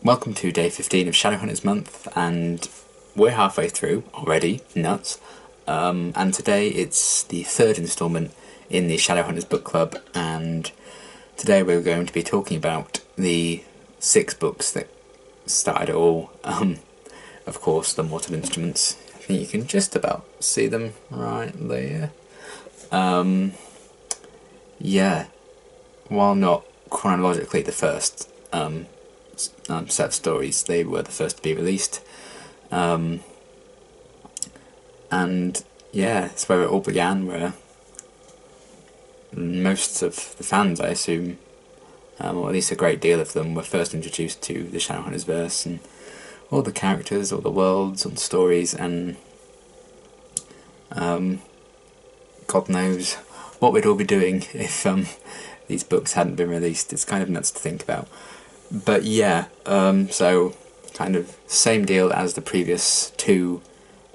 welcome to day 15 of Shadowhunters month, and we're halfway through already, nuts. And today it's the third instalment in the Shadowhunters book club, and today we're going to be talking about the 6 books that started it all. Of course, the Mortal Instruments. I think you can just about see them right there. Yeah, while not chronologically the first set of stories, they were the first to be released. And yeah, it's where it all began, where most of the fans, I assume, or at least a great deal of them, were first introduced to the Shadowhunters verse, and all the characters, all the worlds, all the stories, and God knows what we'd all be doing if these books hadn't been released. It's kind of nuts to think about. But yeah, so kind of same deal as the previous 2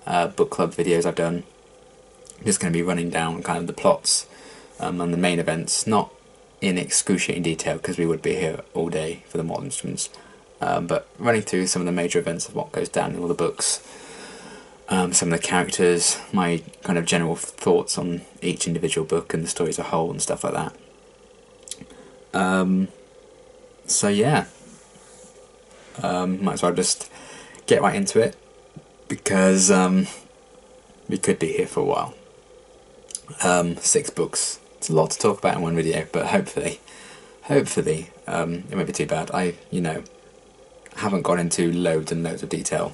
book club videos I've done. I'm just going to be running down kind of the plots and the main events, not in excruciating detail because we would be here all day for the Mortal Instruments, but running through some of the major events of what goes down in all the books, some of the characters, my kind of general thoughts on each individual book and the story as a whole and stuff like that. So yeah, might as well just get right into it, because we could be here for a while. 6 books. It's a lot to talk about in one video, but hopefully, it won't be too bad. I, haven't gone into loads and loads of detail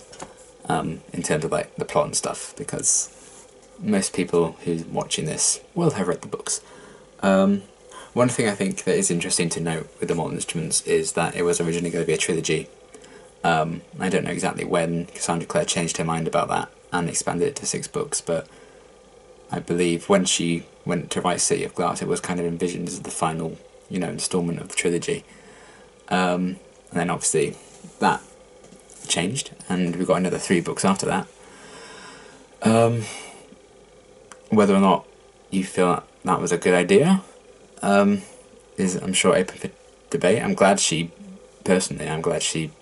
in terms of like the plot and stuff, because most people who's watching this will have read the books. One thing I think that is interesting to note with the Mortal Instruments is that it was originally going to be a trilogy. I don't know exactly when Cassandra Clare changed her mind about that and expanded it to 6 books, but I believe when she went to write City of Glass, it was kind of envisioned as the final, instalment of the trilogy. And then obviously that changed, and we got another 3 books after that. Whether or not you feel that was a good idea is, I'm sure, open for debate. I'm glad she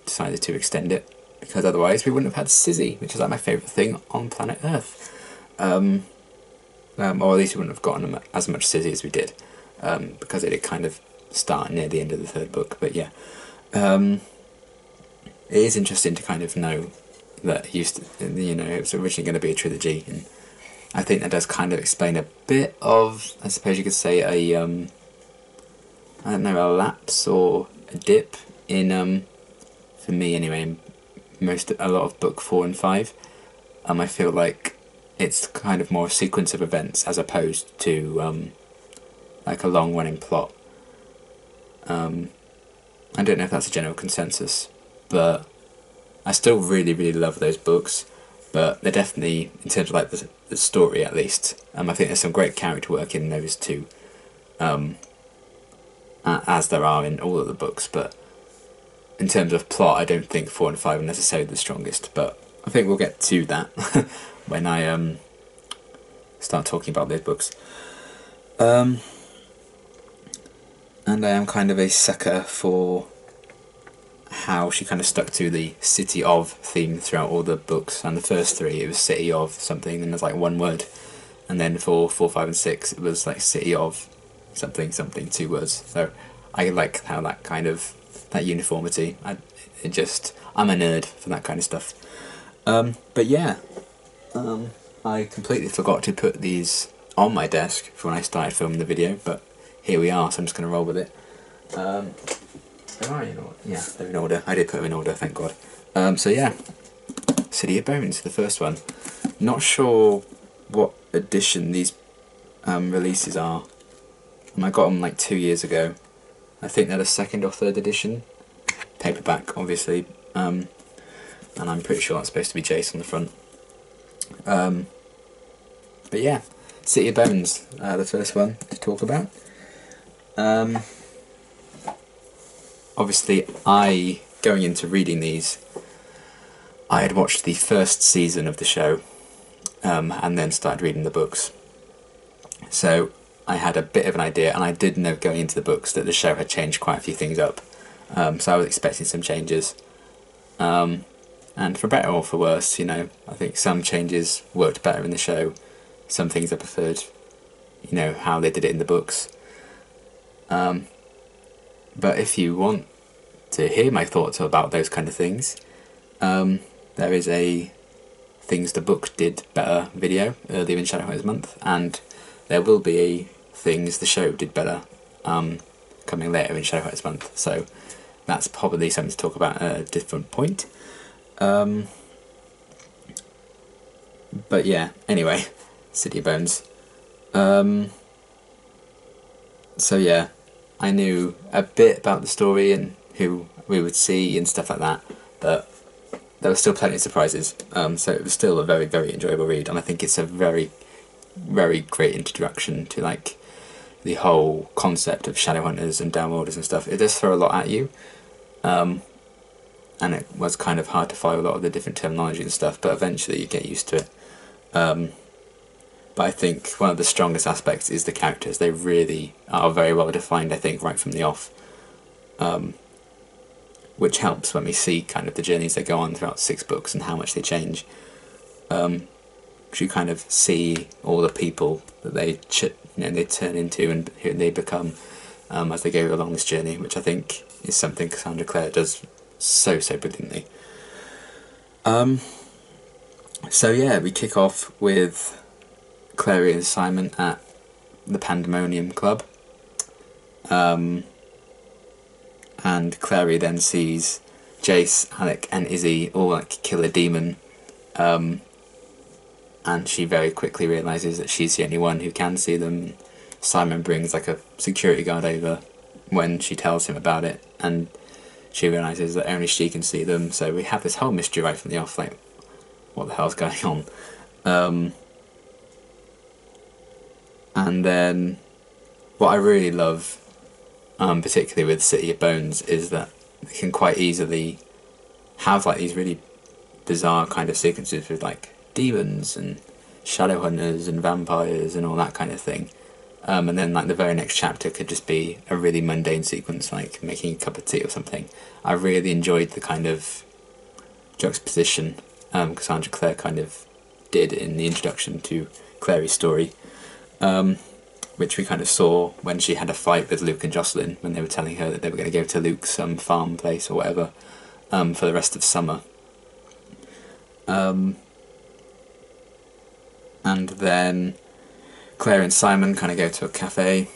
decided to extend it, because otherwise we wouldn't have had Sizzy, which is like my favourite thing on planet Earth. Or at least we wouldn't have gotten as much Sizzy as we did, because it did kind of start near the end of the 3rd book. But yeah, it is interesting to kind of know that it was originally going to be a trilogy, and I think that does kind of explain a bit of, I suppose you could say, a lapse or a dip in, for me anyway, in a lot of book 4 and 5. I feel like it's kind of more a sequence of events as opposed to like a long running plot. I don't know if that's a general consensus, but I still really, really love those books. But they're definitely, in terms of like the story at least, I think there's some great character work in those 2, as there are in all of the books. But in terms of plot, I don't think 4 and 5 are necessarily the strongest. But I think we'll get to that when I start talking about those books. And I am kind of a sucker for how she kind of stuck to the City of theme throughout all the books. And the first 3, it was City of something, and there's like 1 word. And then for 4, 5 and 6, it was like City of something, something, 2 words. So I like how that kind of, that uniformity, I'm a nerd for that kind of stuff. But yeah, I completely forgot to put these on my desk for when I started filming the video, but here we are, so I'm just going to roll with it. Yeah, they're in order. I did put them in order, thank God. So yeah, City of Bones, the first one. Not sure what edition these releases are. I got them like 2 years ago. I think they're the 2nd or 3rd edition. Paperback, obviously. And I'm pretty sure that's supposed to be Jace on the front. But yeah, City of Bones, the first one to talk about. Obviously, going into reading these, I had watched the first season of the show, and then started reading the books. So I had a bit of an idea, and I did know going into the books that the show had changed quite a few things up. So I was expecting some changes. And for better or for worse, you know, I think some changes worked better in the show. Some things I preferred, you know, how they did it in the books. But if you want to hear my thoughts about those kind of things, there is a things the book did better video earlier in Shadowhunters month, and there will be a things the show did better coming later in Shadowhunters month. So that's probably something to talk about at a different point. But yeah, anyway, City of Bones. So yeah, I knew a bit about the story and who we would see and stuff like that, but there were still plenty of surprises. So it was still a very, very enjoyable read, and I think it's a very, very great introduction to like the whole concept of Shadowhunters and Downworlders and stuff. It does throw a lot at you, and it was kind of hard to follow a lot of the different terminology and stuff, but eventually you get used to it. But I think one of the strongest aspects is the characters. They really are very well defined, I think, right from the off. Which helps when we see kind of the journeys they go on throughout 6 books and how much they change. Because you kind of see all the people that they they turn into and who they become as they go along this journey, which I think is something Cassandra Clare does so brilliantly. So yeah, we kick off with Clary and Simon at the Pandemonium Club. And Clary then sees Jace, Alec and Izzy all like kill a demon, and she very quickly realises that she's the only one who can see them. Simon brings like a security guard over when she tells him about it, and she realises that only she can see them. So we have this whole mystery right from the off, like what the hell's going on? And then what I really love, particularly with City of Bones, is that they can quite easily have like these really bizarre kind of sequences with like demons and Shadowhunters and vampires and all that kind of thing. And then like the very next chapter could just be a really mundane sequence like making a cup of tea or something. I really enjoyed the kind of juxtaposition Cassandra Clare kind of did in the introduction to Clary's story, which we kind of saw when she had a fight with Luke and Jocelyn when they were telling her that they were going to go to Luke's farm place or whatever for the rest of summer. And then Claire and Simon kind of go to a cafe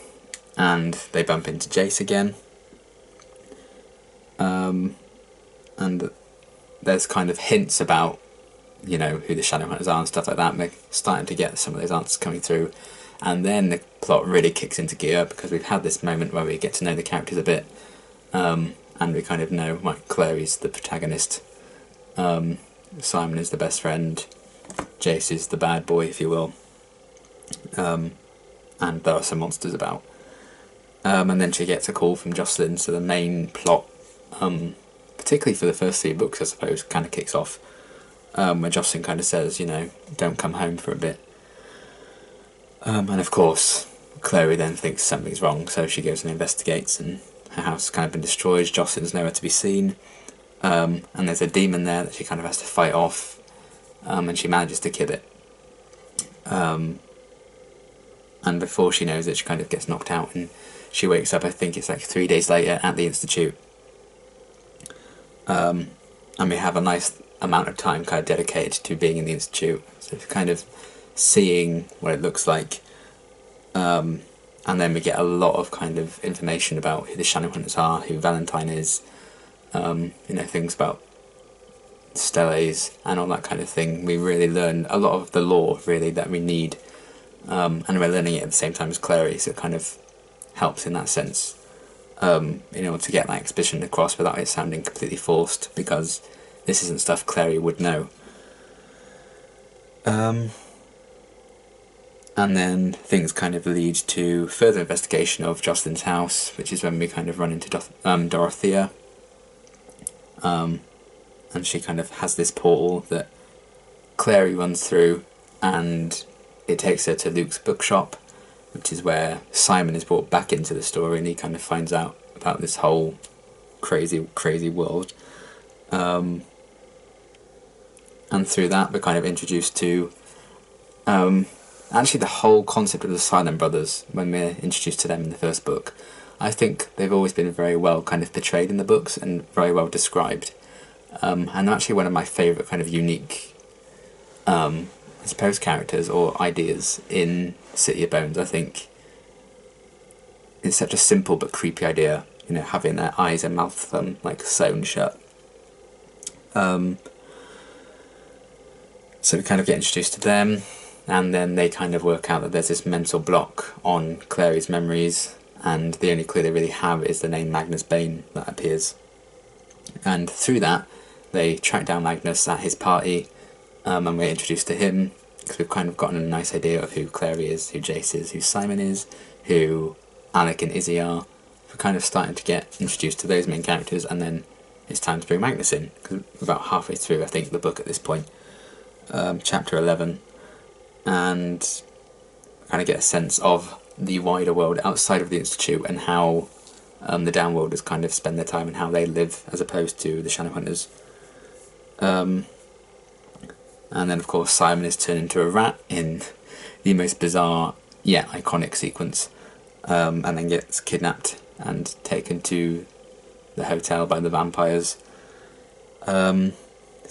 and they bump into Jace again. And there's kind of hints about, you know, who the Shadowhunters are and stuff like that. We're starting to get some of those answers coming through. And then the plot really kicks into gear because we've had this moment where we get to know the characters a bit. And we kind of know, like, Clary's the protagonist. Simon is the best friend. Jace is the bad boy, if you will. And there are some monsters about. And then she gets a call from Jocelyn, so the main plot, particularly for the first 3 books, I suppose, kind of kicks off. Where Jocelyn kind of says, you know, don't come home for a bit. And of course, Clary then thinks something's wrong, so she goes and investigates, and her house has kind of been destroyed. Jocelyn's nowhere to be seen. And there's a demon there that she kind of has to fight off, and she manages to kill it. And before she knows it, she kind of gets knocked out, and she wakes up, I think it's like 3 days later, at the Institute. And we have a nice amount of time kind of dedicated to being in the Institute, so kind of seeing what it looks like. And then we get a lot of kind of information about who the Shadowhunters are, who Valentine is, you know, things about steles and all that kind of thing. We really learn a lot of the lore, really, that we need. And we're learning it at the same time as Clary, so it kind of helps in that sense, in order to get that exposition across without it sounding completely forced, because this isn't stuff Clary would know. And then things kind of lead to further investigation of Jocelyn's house, which is when we kind of run into Dorothea. And she kind of has this portal that Clary runs through, and it takes her to Luke's bookshop, which is where Simon is brought back into the story, and he kind of finds out about this whole crazy world. And through that we're kind of introduced to actually the whole concept of the Silent Brothers when we're introduced to them in the first book. I think they've always been very well kind of portrayed in the books and very well described. And they're actually one of my favourite kind of unique, I suppose, characters or ideas in City of Bones. I think it's such a simple but creepy idea, you know, having their eyes and mouth like sewn shut. So we kind of get introduced to them, and then they kind of work out that there's this mental block on Clary's memories, and the only clue they really have is the name Magnus Bane that appears. And through that, they track down Magnus at his party, and we're introduced to him, because we've kind of gotten a nice idea of who Clary is, who Jace is, who Simon is, who Alec and Izzy are. We're kind of starting to get introduced to those main characters, and then it's time to bring Magnus in, because we're about halfway through, I think, the book at this point. Chapter 11, and kind of get a sense of the wider world outside of the Institute and how the Downworlders kind of spend their time and how they live as opposed to the Shadowhunters. And then of course Simon is turned into a rat in the most bizarre yet iconic sequence, and then gets kidnapped and taken to the hotel by the vampires.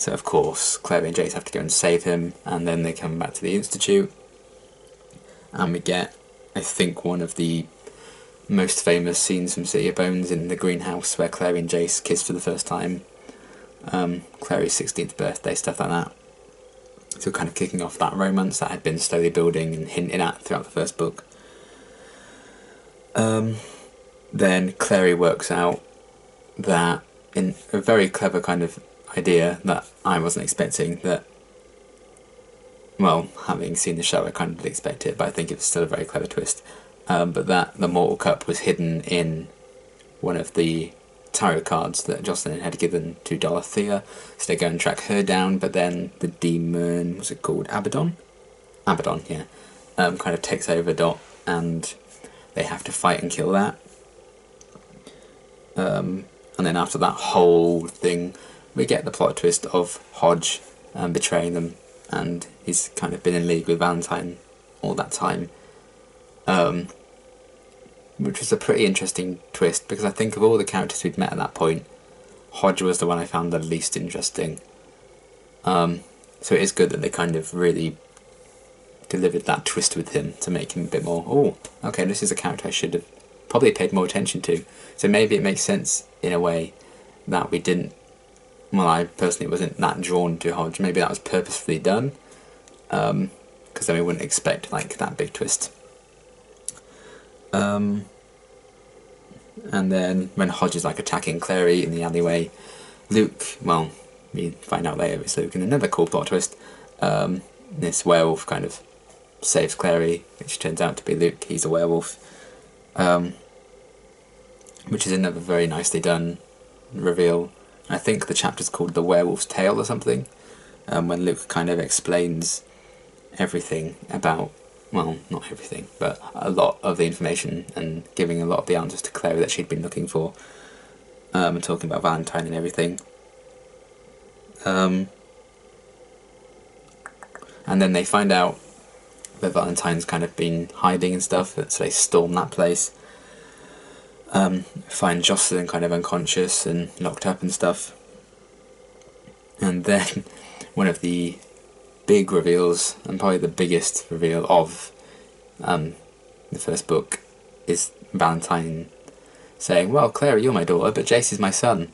So of course Clary and Jace have to go and save him, and then they come back to the Institute, and we get, I think, one of the most famous scenes from City of Bones in the greenhouse where Clary and Jace kiss for the first time. Clary's 16th birthday, stuff like that. So kind of kicking off that romance that had been slowly building and hinted at throughout the first book. Then Clary works out that, in a very clever kind of idea that I wasn't expecting, that, well, having seen the show I kind of did expect it, but I think it was still a very clever twist, but that the Mortal Cup was hidden in one of the tarot cards that Jocelyn had given to Dorothea, so they go and track her down, but then the demon, what's it called, Abaddon, yeah, kind of takes over Dot, and they have to fight and kill that. And then after that whole thing, we get the plot twist of Hodge betraying them, and he's kind of been in league with Valentine all that time, which was a pretty interesting twist, because I think of all the characters we'd met at that point, Hodge was the one I found the least interesting. So it is good that they kind of really delivered that twist with him to make him a bit more, oh, okay, this is a character I should have probably paid more attention to. So maybe it makes sense in a way that we didn't, well, I personally wasn't that drawn to Hodge. Maybe that was purposefully done, because then we wouldn't expect like that big twist. And then when Hodge is like attacking Clary in the alleyway, Luke, well, we find out later it's Luke in another cool plot twist. This werewolf kind of saves Clary, which turns out to be Luke. He's a werewolf, which is another very nicely done reveal. I think the chapter's called The Werewolf's Tale or something, when Luke kind of explains everything about, well, not everything, but a lot of the information, and giving a lot of the answers to Clary that she'd been looking for, and talking about Valentine and everything. And then they find out that Valentine's kind of been hiding and stuff, so they storm that place. Find Jocelyn kind of unconscious and locked up and stuff. And then one of the big reveals, and probably the biggest reveal of the first book, is Valentine saying, well, Clary, you're my daughter, but Jace is my son.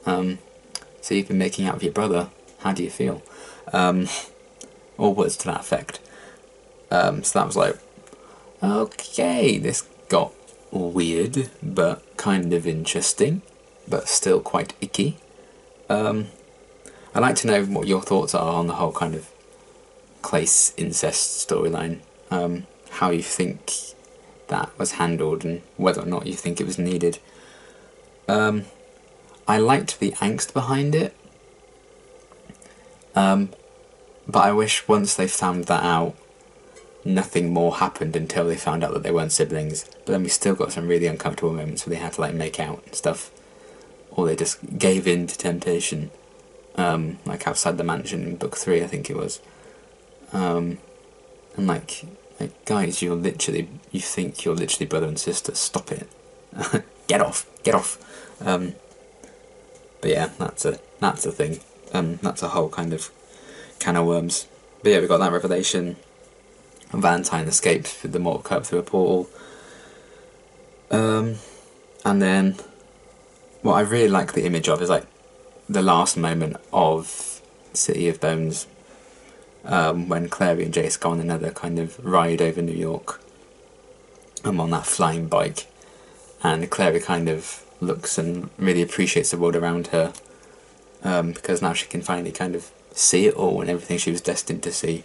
So you've been making out with your brother. How do you feel? Or words to that effect. So that was like, okay, this got weird, but kind of interesting, but still quite icky. I'd like to know what your thoughts are on the whole kind of Clace incest storyline, how you think that was handled, and whether or not you think it was needed. I liked the angst behind it, but I wish once they found that out, nothing more happened until they found out that they weren't siblings. But then we still got some really uncomfortable moments where they had to like make out and stuff, or they just gave in to temptation. like outside the mansion in book 3, I think it was. And like guys, you think you're literally brother and sister. Stop it. Get off. But yeah, that's a thing. That's a whole kind of can of worms. But yeah, we got that revelation. Valentine escapes through the Mortal Cup through a portal. And then what I really like the image of is like the last moment of City of Bones, when Clary and Jace go on another kind of ride over New York. I'm on that flying bike, and Clary kind of looks and really appreciates the world around her, because now she can finally kind of see it all and everything she was destined to see.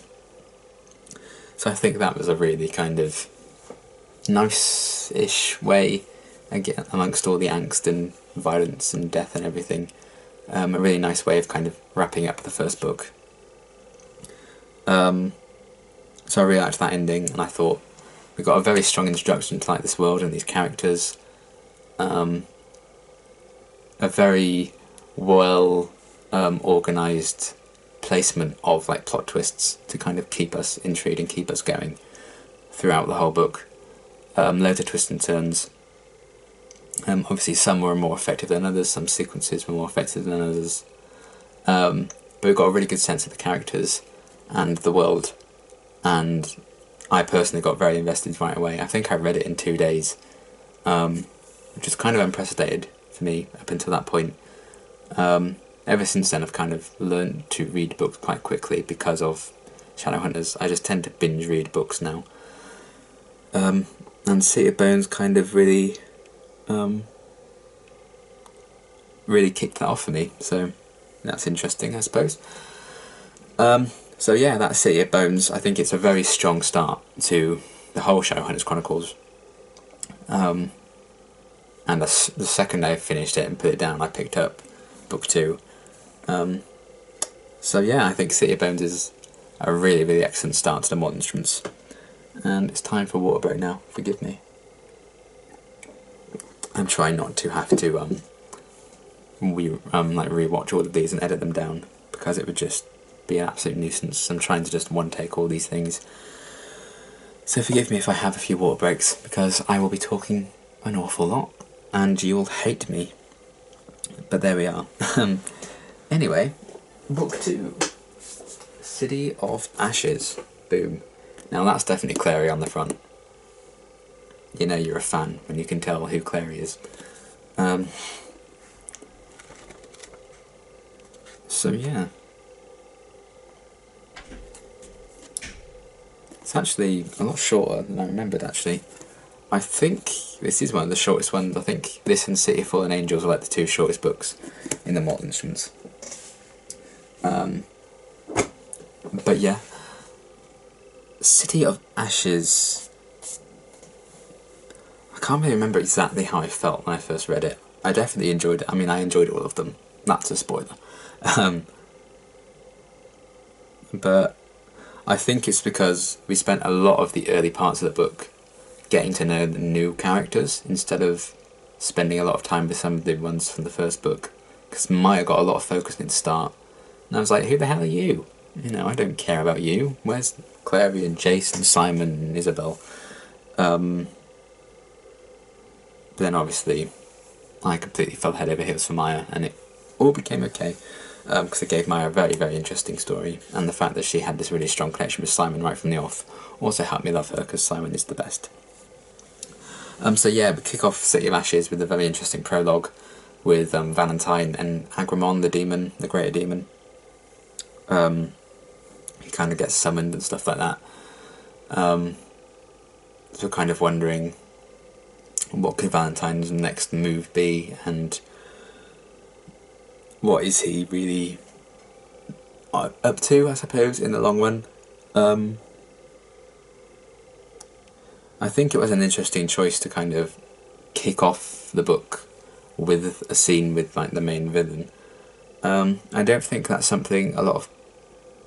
So I think that was a really kind of nice-ish way, again, amongst all the angst and violence and death and everything, a really nice way of kind of wrapping up the first book. So I really liked that ending, and I thought we got a very strong introduction to like this world and these characters. A very well organised placement of like plot twists to kind of keep us intrigued and keep us going throughout the whole book. Loads of twists and turns. Obviously some were more effective than others, some sequences were more effective than others. But we got a really good sense of the characters and the world, and I personally got very invested right away. I think I read it in 2 days, which is kind of unprecedented for me up until that point. Ever since then I've kind of learned to read books quite quickly because of Shadowhunters. I just tend to binge read books now. And City of Bones kind of really kicked that off for me, so that's interesting, I suppose. So yeah, that's City of Bones. I think it's a very strong start to the whole Shadowhunters Chronicles. And the second I finished it and put it down, I picked up book 2. So yeah, I think City of Bones is a really, really excellent start to the Mortal Instruments. And it's time for water break now, forgive me. I'm trying not to have to like rewatch all of these and edit them down, because it would just be an absolute nuisance. I'm trying to just one take all these things. So forgive me if I have a few water breaks, because I will be talking an awful lot and you'll hate me. But there we are. Anyway, book 2, City of Ashes. Boom. Now that's definitely Clary on the front. You know you're a fan when you can tell who Clary is. So yeah. It's actually a lot shorter than I remembered, actually. I think this is one of the shortest ones. I think this and City of Fallen Angels are like the 2 shortest books in the Mortal Instruments. But yeah. City of Ashes... I can't really remember exactly how I felt when I first read it. I definitely enjoyed it. I mean, I enjoyed all of them. That's a spoiler. But I think it's because we spent a lot of the early parts of the book getting to know the new characters instead of spending a lot of time with some of the ones from the first book. Because Maya got a lot of focus in the start. And I was like, who the hell are you? You know, I don't care about you. Where's Clary and Jace and Simon and Isabel? But then obviously I completely fell head over heels for Maya, and it all became okay. Because it gave Maya a very, very interesting story, and the fact that she had this really strong connection with Simon right from the off also helped me love her, because Simon is the best. So yeah, we kick off City of Ashes with a very interesting prologue with Valentine and Agramon, the demon, the greater demon. He kind of gets summoned and stuff like that. So we're kind of wondering what could Valentine's next move be, and what is he really up to, I suppose, in the long run. I think it was an interesting choice to kind of kick off the book with a scene with like the main villain. I don't think that's something a lot of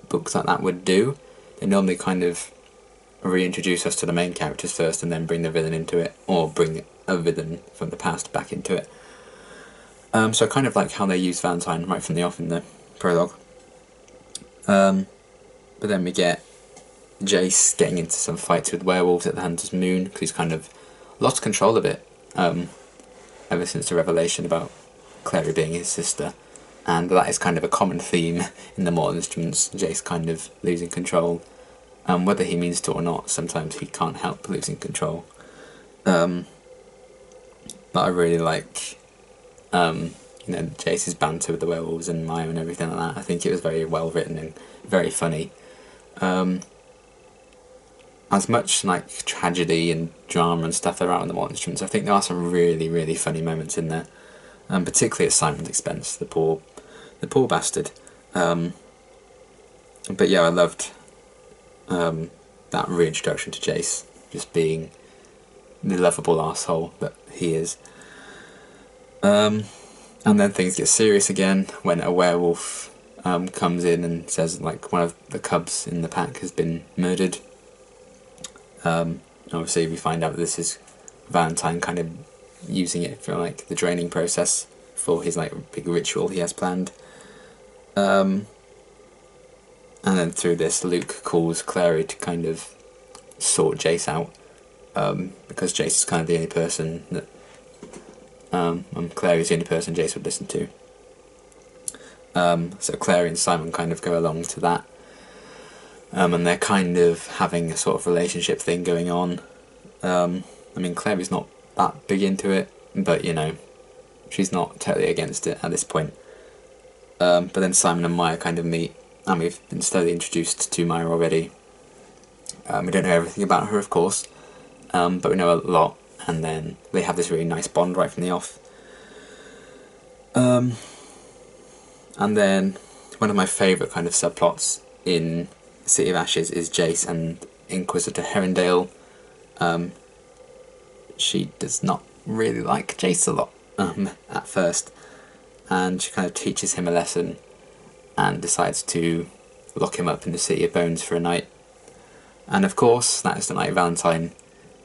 books like that would do. They normally kind of reintroduce us to the main characters first and then bring the villain into it, or bring a villain from the past back into it. So I kind of like how they use Valentine right from the off in the prologue. But then we get Jace getting into some fights with werewolves at the Hunter's Moon, because he's kind of lost control of it ever since the revelation about Clary being his sister. And that is kind of a common theme in the Mortal Instruments, Jace kind of losing control. Whether he means to or not, sometimes he can't help losing control. But I really like Jace's banter with the werewolves and Maya and everything like that. I think it was very well written and very funny. As much like tragedy and drama and stuff there are in the Mortal Instruments, I think there are some really, really funny moments in there, particularly at Simon's expense, the poor bastard. But yeah, I loved that reintroduction to Jace, just being the lovable arsehole that he is. And then things get serious again when a werewolf comes in and says like one of the cubs in the pack has been murdered. Obviously we find out that this is Valentine kind of using it for like the draining process for his like big ritual he has planned. And then through this, Luke calls Clary to kind of sort Jace out, because Jace is kind of the only person that Clary is the only person Jace would listen to. So Clary and Simon kind of go along to that. And they're kind of having a sort of relationship thing going on. I mean, Clary's not that big into it, but you know, she's not totally against it at this point. But then Simon and Maya kind of meet, and we've been slowly introduced to Maya already. We don't know everything about her, of course, but we know a lot, and then they have this really nice bond right from the off. And then one of my favourite kind of subplots in City of Ashes is Jace and Inquisitor Herondale. She does not really like Jace a lot at first, and she kind of teaches him a lesson and decides to lock him up in the City of Bones for a night. And of course, that is the night Valentine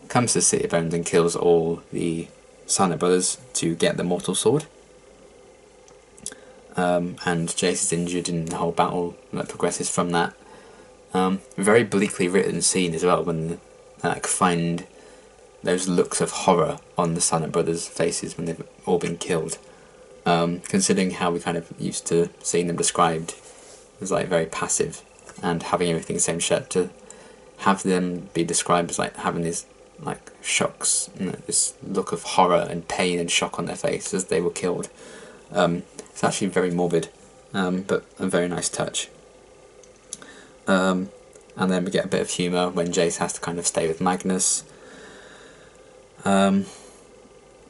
comes to the City of Bones and kills all the Silent Brothers to get the Mortal Sword. And Jace is injured in the whole battle that progresses from that. Very bleakly written scene as well, when they like find those looks of horror on the Silent Brothers' faces when they've all been killed. Considering how we kind of used to seeing them described as like very passive and having everything sewn shut, to have them be described as like having these like shocks, you know, this look of horror and pain and shock on their face as they were killed. It's actually very morbid, but a very nice touch. And then we get a bit of humour when Jace has to kind of stay with Magnus. Then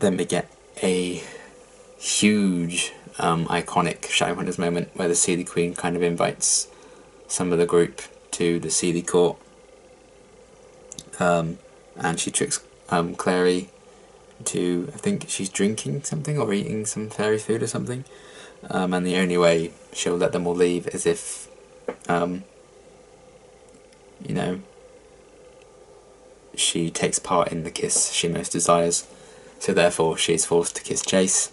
we get a huge, iconic Shadowhunters moment where the Seelie Queen kind of invites some of the group to the Seelie Court. And she tricks Clary to, I think she's drinking something or eating some fairy food or something. And the only way she'll let them all leave is if, you know, she takes part in the kiss she most desires. So therefore she's forced to kiss Jace,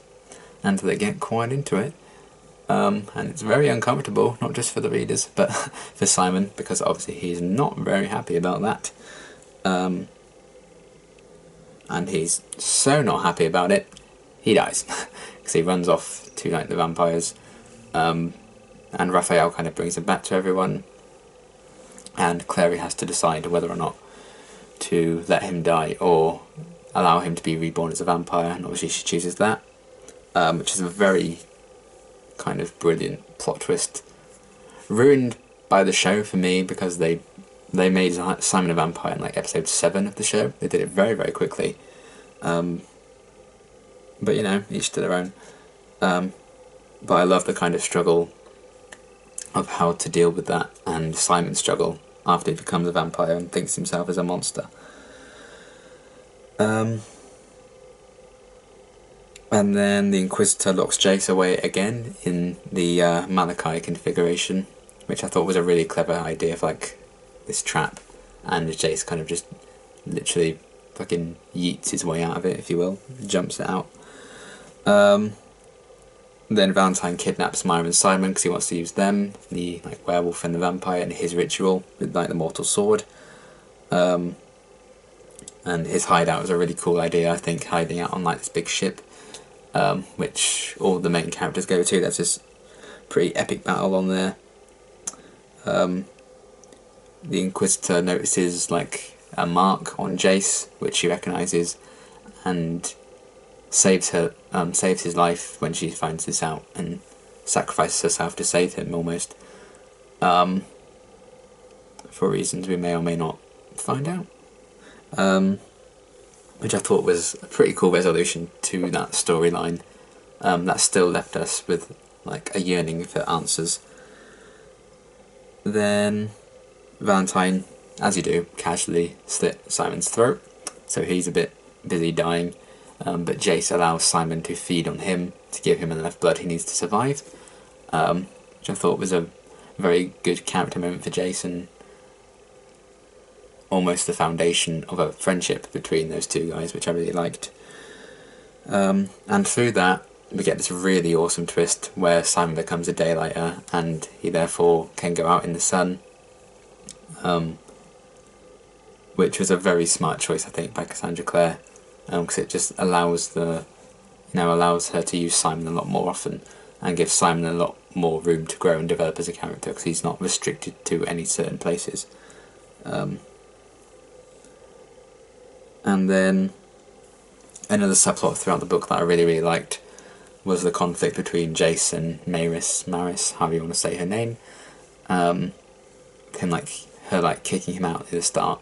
and they get quite into it. And it's very uncomfortable, not just for the readers, but for Simon, because obviously he's not very happy about that. And he's so not happy about it, he dies. Because he runs off to like the vampires. And Raphael kind of brings him back to everyone. And Clary has to decide whether or not to let him die or allow him to be reborn as a vampire. And obviously she chooses that. Which is a very kind of brilliant plot twist. Ruined by the show for me, because they made Simon a vampire in like episode 7 of the show. They did it very, very quickly. But you know, each to their own. But I love the kind of struggle of how to deal with that, and Simon's struggle after he becomes a vampire and thinks himself as a monster. And then the Inquisitor locks Jace away again in the Malachi configuration, which I thought was a really clever idea of like this trap, and Jace kind of just literally fucking yeets his way out of it, if you will, jumps it out. Then Valentine kidnaps Myra and Simon because he wants to use them, the like werewolf and the vampire, in his ritual with like the mortal sword. And his hideout was a really cool idea, I think, hiding out on like this big ship, which all the main characters go to. There's this pretty epic battle on there. The Inquisitor notices like a mark on Jace, which she recognises, and saves his life when she finds this out, and sacrifices herself to save him almost, for reasons we may or may not find out, which I thought was a pretty cool resolution to that storyline. That still left us with like a yearning for answers. Then Valentine, as you do, casually slit Simon's throat, so he's a bit busy dying. But Jace allows Simon to feed on him to give him enough blood he needs to survive, which I thought was a very good character moment for Jace, and almost the foundation of a friendship between those two guys, which I really liked. And through that, we get this really awesome twist where Simon becomes a daylighter, and he therefore can go out in the sun, which was a very smart choice, I think, by Cassandra Clare. Because it just allows her to use Simon a lot more often, and gives Simon a lot more room to grow and develop as a character, because he's not restricted to any certain places. And then another subplot throughout the book that I really liked was the conflict between Jace and Maris, however you want to say her name. Her kicking him out at the start.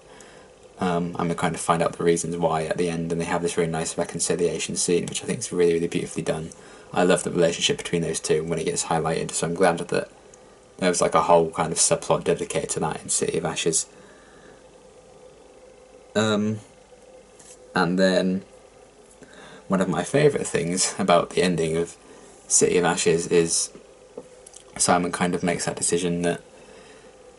And we kind of find out the reasons why at the end, and they have this really nice reconciliation scene, which I think is really, really beautifully done. I love the relationship between those two when it gets highlighted, so I'm glad that there was like a whole kind of subplot dedicated to that in City of Ashes. And then one of my favourite things about the ending of City of Ashes is Simon kind of makes that decision that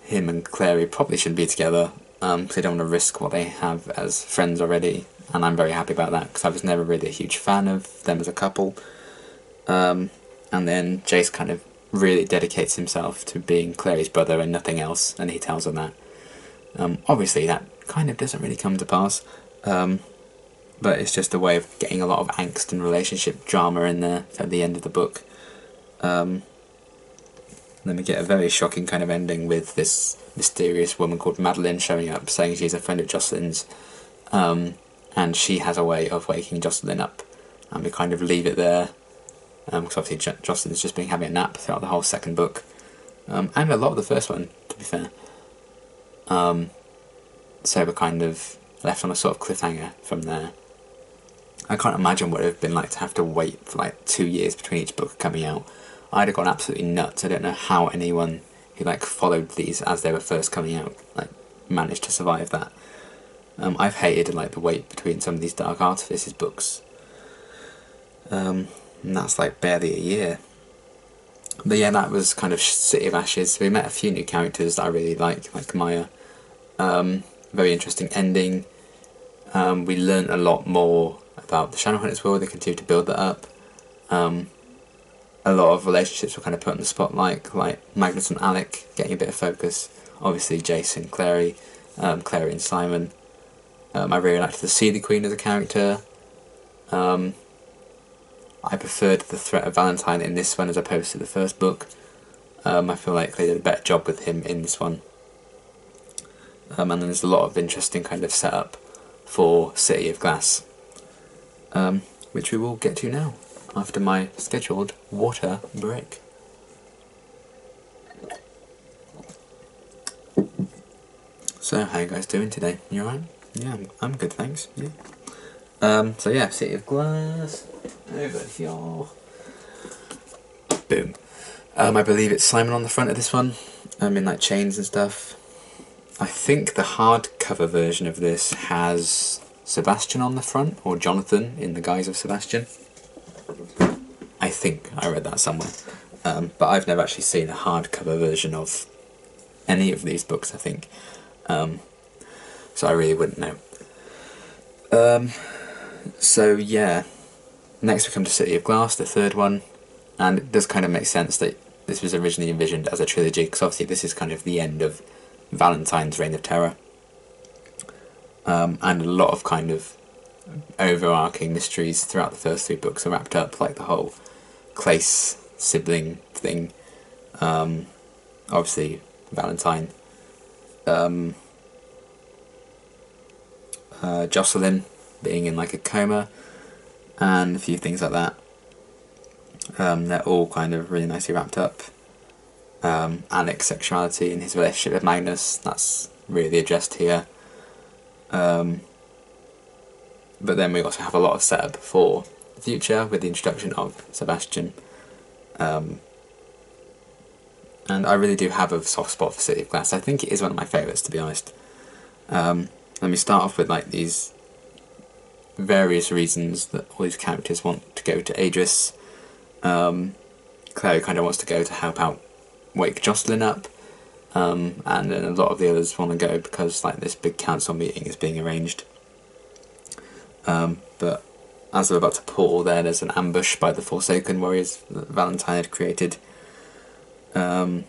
him and Clary probably shouldn't be together, because they don't want to risk what they have as friends already, and I'm very happy about that, because I was never really a huge fan of them as a couple. And then Jace kind of really dedicates himself to being Clary's brother and nothing else, and he tells her that. Obviously that kind of doesn't really come to pass, but it's just a way of getting a lot of angst and relationship drama in there at the end of the book. Then we get a very shocking kind of ending with this mysterious woman called Madeline showing up saying she's a friend of Jocelyn's, and she has a way of waking Jocelyn up, and we kind of leave it there, because obviously Jocelyn's just been having a nap throughout the whole second book, and a lot of the first one, to be fair. So we're kind of left on a sort of cliffhanger from there. I can't imagine what it would have been like to have to wait for like 2 years between each book coming out. I'd have gone absolutely nuts. I don't know how anyone who like followed these as they were first coming out like managed to survive that. I've hated like the wait between some of these Dark Artifices books, and that's like barely a year. But yeah, that was kind of City of Ashes. We met a few new characters that I really like Maya. Very interesting ending. We learnt a lot more about the Shadowhunters world. They continue to build that up. A lot of relationships were kind of put in the spotlight, like Magnus and Alec getting a bit of focus. Obviously Jason, Clary and Simon. I really liked the Seelie Queen as a character. I preferred the threat of Valentine in this one as opposed to the first book. I feel like they did a better job with him in this one. And then there's a lot of interesting kind of setup for City of Glass, which we will get to now, after my scheduled water break. So, how you guys doing today? You alright? Yeah, I'm good, thanks. Yeah. So yeah, City of Glass, over here. Boom. I believe it's Simon on the front of this one, in like chains and stuff. I think the hardcover version of this has Sebastian on the front, or Jonathan in the guise of Sebastian. I think I read that somewhere, but I've never actually seen a hardcover version of any of these books, I think, so I really wouldn't know. So yeah, next we come to City of Glass, the third one. And it does kind of make sense that this was originally envisioned as a trilogy, because obviously this is kind of the end of Valentine's reign of terror. And a lot of kind of overarching mysteries throughout the first 3 books are wrapped up, like the whole Clace sibling thing. Obviously Valentine. Jocelyn being in like a coma, and a few things like that. They're all kind of really nicely wrapped up. Alec's sexuality and his relationship with Magnus, that's really addressed here. But then we also have a lot of setup for the future with the introduction of Sebastian. And I really do have a soft spot for City of Glass. I think it is one of my favourites, to be honest. Let me start off with like these various reasons that all these characters want to go to Idris. Clary kind of wants to go to help out wake Jocelyn up, and then a lot of the others want to go because like this big council meeting is being arranged. But as they're about to portal there's an ambush by the Forsaken warriors that Valentine had created. And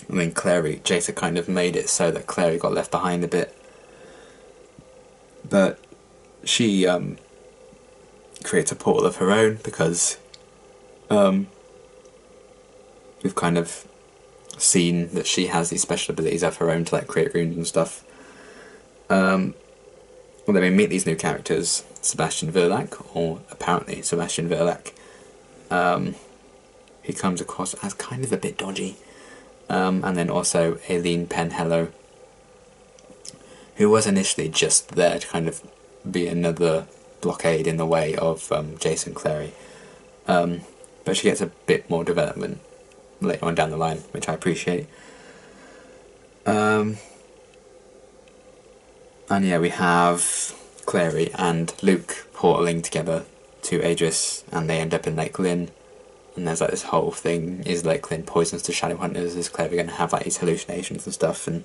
then Jacer kind of made it so that Clary got left behind a bit. But she creates a portal of her own because we've kind of seen that she has these special abilities of her own to like create runes and stuff. Well, then we meet these new characters, Sebastian Verlac, or apparently Sebastian Verlac. He comes across as kind of a bit dodgy. And then also Aileen Penhallow, who was initially just there to kind of be another blockade in the way of Jason Clary. But she gets a bit more development later on down the line, which I appreciate. And yeah, we have Clary and Luke portaling together to Idris, and they end up in Lake Lynn. And there's like this whole thing, is Lake Lynn poisonous to Shadowhunters? Is Clary going to have like these hallucinations and stuff? And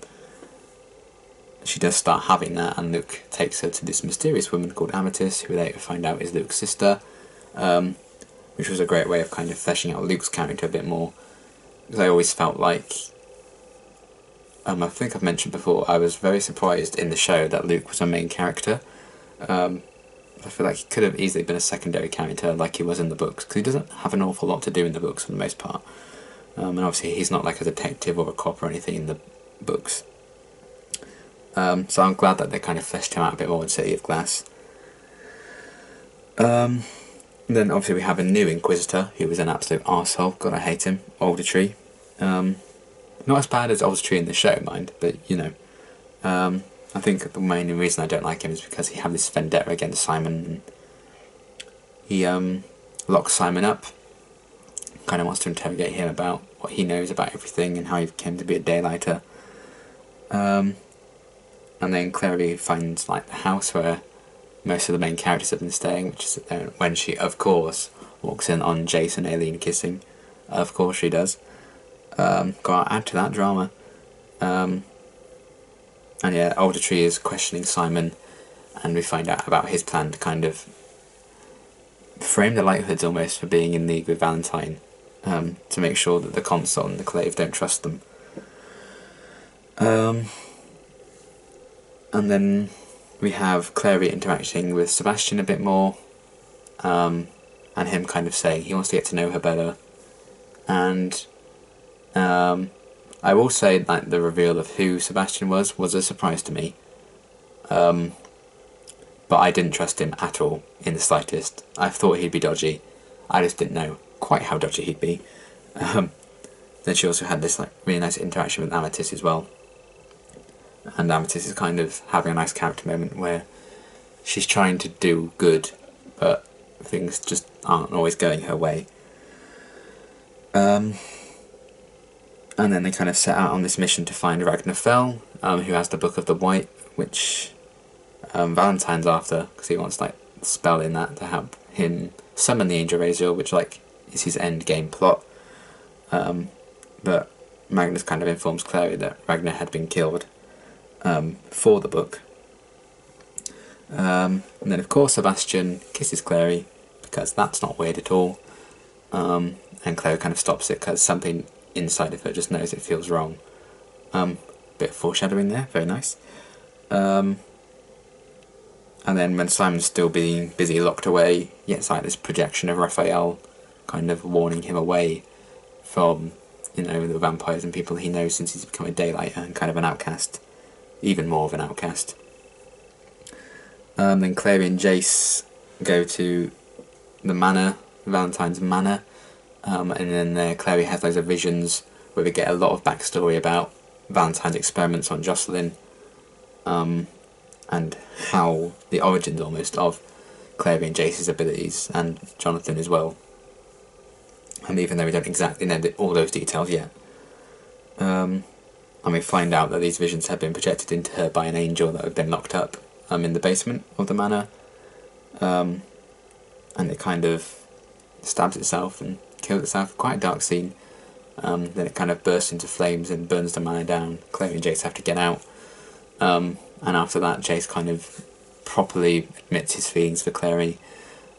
she does start having that, and Luke takes her to this mysterious woman called Amethyst, who we later find out is Luke's sister, which was a great way of kind of fleshing out Luke's character a bit more. Because I always felt like, I think I've mentioned before, I was very surprised in the show that Luke was a main character. I feel like he could have easily been a secondary character like he was in the books, because he doesn't have an awful lot to do in the books for the most part. And obviously he's not like a detective or a cop or anything in the books. So I'm glad that they kind of fleshed him out a bit more in City of Glass. Then obviously we have a new Inquisitor, who was an absolute arsehole. God, I hate him. Aldertree. Not as bad as Aldertree in the show, mind, but you know. I think the main reason I don't like him is because he had this vendetta against Simon. He locks Simon up, kind of wants to interrogate him about what he knows about everything and how he came to be a daylighter. And then Clary finds like the house where most of the main characters have been staying, which is when she, of course, walks in on Jace and Aileen kissing. Of course she does. Got to add to that drama. And yeah, Aldertree is questioning Simon, and we find out about his plan to kind of frame the Lighthoods almost for being in league with Valentine, to make sure that the Consul and the Clave don't trust them. And then we have Clary interacting with Sebastian a bit more, and him kind of saying he wants to get to know her better. And I will say that the reveal of who Sebastian was a surprise to me. But I didn't trust him at all, in the slightest. I thought he'd be dodgy. I just didn't know quite how dodgy he'd be. Then she also had this like really nice interaction with Amethyst as well. And Amethyst is kind of having a nice character moment where she's trying to do good, but things just aren't always going her way. And then they kind of set out on this mission to find Ragnar Fell, who has the Book of the White, which Valentine's after, because he wants like a spell in that to help him summon the Angel Razor, which like is his end game plot. But Magnus kind of informs Clary that Ragnar had been killed for the book. And then of course Sebastian kisses Clary, because that's not weird at all. and Claire kind of stops it because something inside of her just knows it feels wrong. Bit of foreshadowing there, very nice. And then when Simon's still being busy locked away, it's like this projection of Raphael kind of warning him away from, the vampires and people he knows since he's become a daylighter and kind of an outcast, even more of an outcast. Then Clary and Jace go to the manor, Valentine's manor, and then Clary has loads of visions where we get a lot of backstory about Valentine's experiments on Jocelyn, and how the origins almost of Clary and Jace's abilities, and Jonathan as well. And even though we don't exactly know all those details yet, and we find out that these visions have been projected into her by an angel that had been locked up in the basement of the manor, and it kind of stabs itself and kills itself. Quite a dark scene. Then it kind of bursts into flames and burns the manor down. Clary and Jace have to get out, and after that Jace kind of properly admits his feelings for Clary,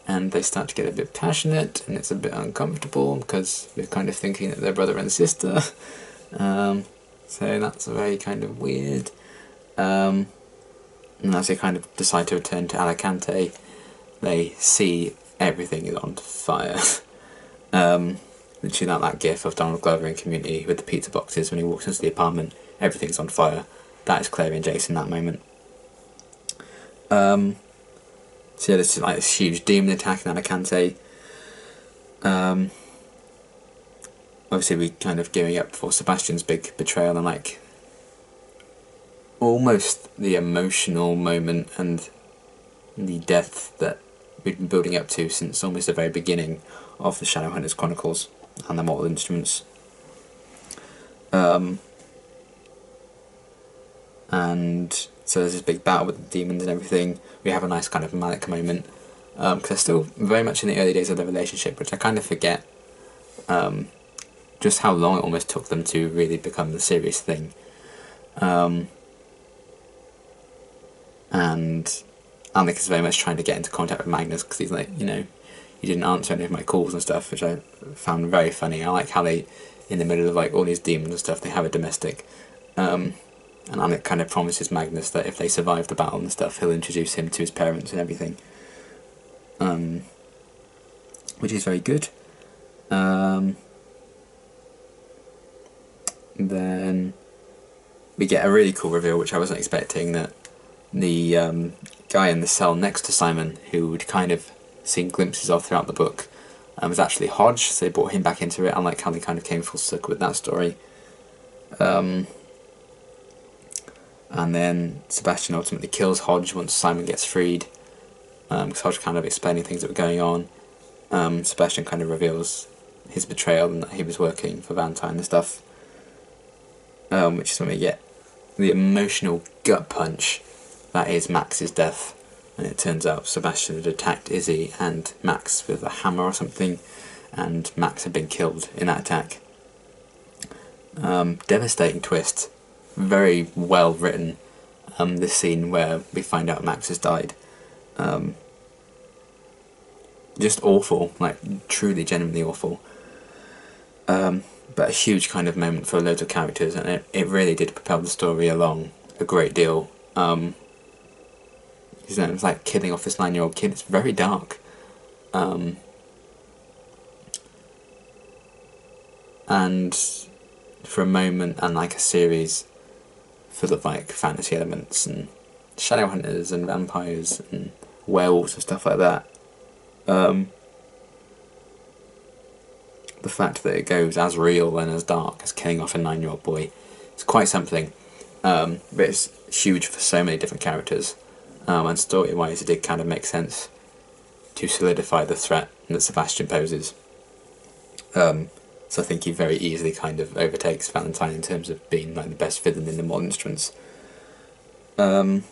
and they start to get a bit passionate, and it's a bit uncomfortable because we're kind of thinking that they're brother and sister. So that's very kind of weird. And as they kind of decide to return to Alicante, they see everything is on fire. Literally like that gif of Donald Glover in Community with the pizza boxes when he walks into the apartment, everything's on fire. That is Clary and Jace in that moment. So there's like this huge demon attack in Alicante. Obviously we kind of gearing up for Sebastian's big betrayal, and like almost the emotional moment and the death that we've been building up to since almost the very beginning of the Shadowhunters Chronicles and the Mortal Instruments. And so there's this big battle with the demons and everything. We have a nice kind of manic moment, because they're still very much in the early days of their relationship, which I kind of forget just how long it almost took them to really become the serious thing. And Alec is very much trying to get into contact with Magnus because he's like, you didn't answer any of my calls and stuff, which I found very funny. I like how they, in the middle of like all these demons and stuff, they have a domestic. And Alec kind of promises Magnus that if they survive the battle and stuff, he'll introduce him to his parents and everything. Which is very good. Then we get a really cool reveal, which I wasn't expecting, that the guy in the cell next to Simon, who we'd kind of seen glimpses of throughout the book, was actually Hodge, so they brought him back into it. I like how they kind of came full circle with that story. And then Sebastian ultimately kills Hodge once Simon gets freed, because Hodge kind of explaining things that were going on. Sebastian kind of reveals his betrayal and that he was working for Valentine and stuff, which is when we get the emotional gut punch that is Max's death, and it turns out Sebastian had attacked Izzy and Max with a hammer or something, and Max had been killed in that attack. Devastating twist, very well written. This scene where we find out Max has died, just awful, like truly genuinely awful, but a huge kind of moment for loads of characters, and it really did propel the story along a great deal. It's like killing off this 9-year-old kid. It's very dark, and for a moment and like a series full of like fantasy elements and Shadowhunters and vampires and werewolves and stuff like that. The fact that it goes as real and as dark as killing off a 9-year-old boy, it's quite something. But it's huge for so many different characters, and story-wise it did kind of make sense to solidify the threat that Sebastian poses. So I think he very easily kind of overtakes Valentine in terms of being like the best villain in the Mortal Instruments. Then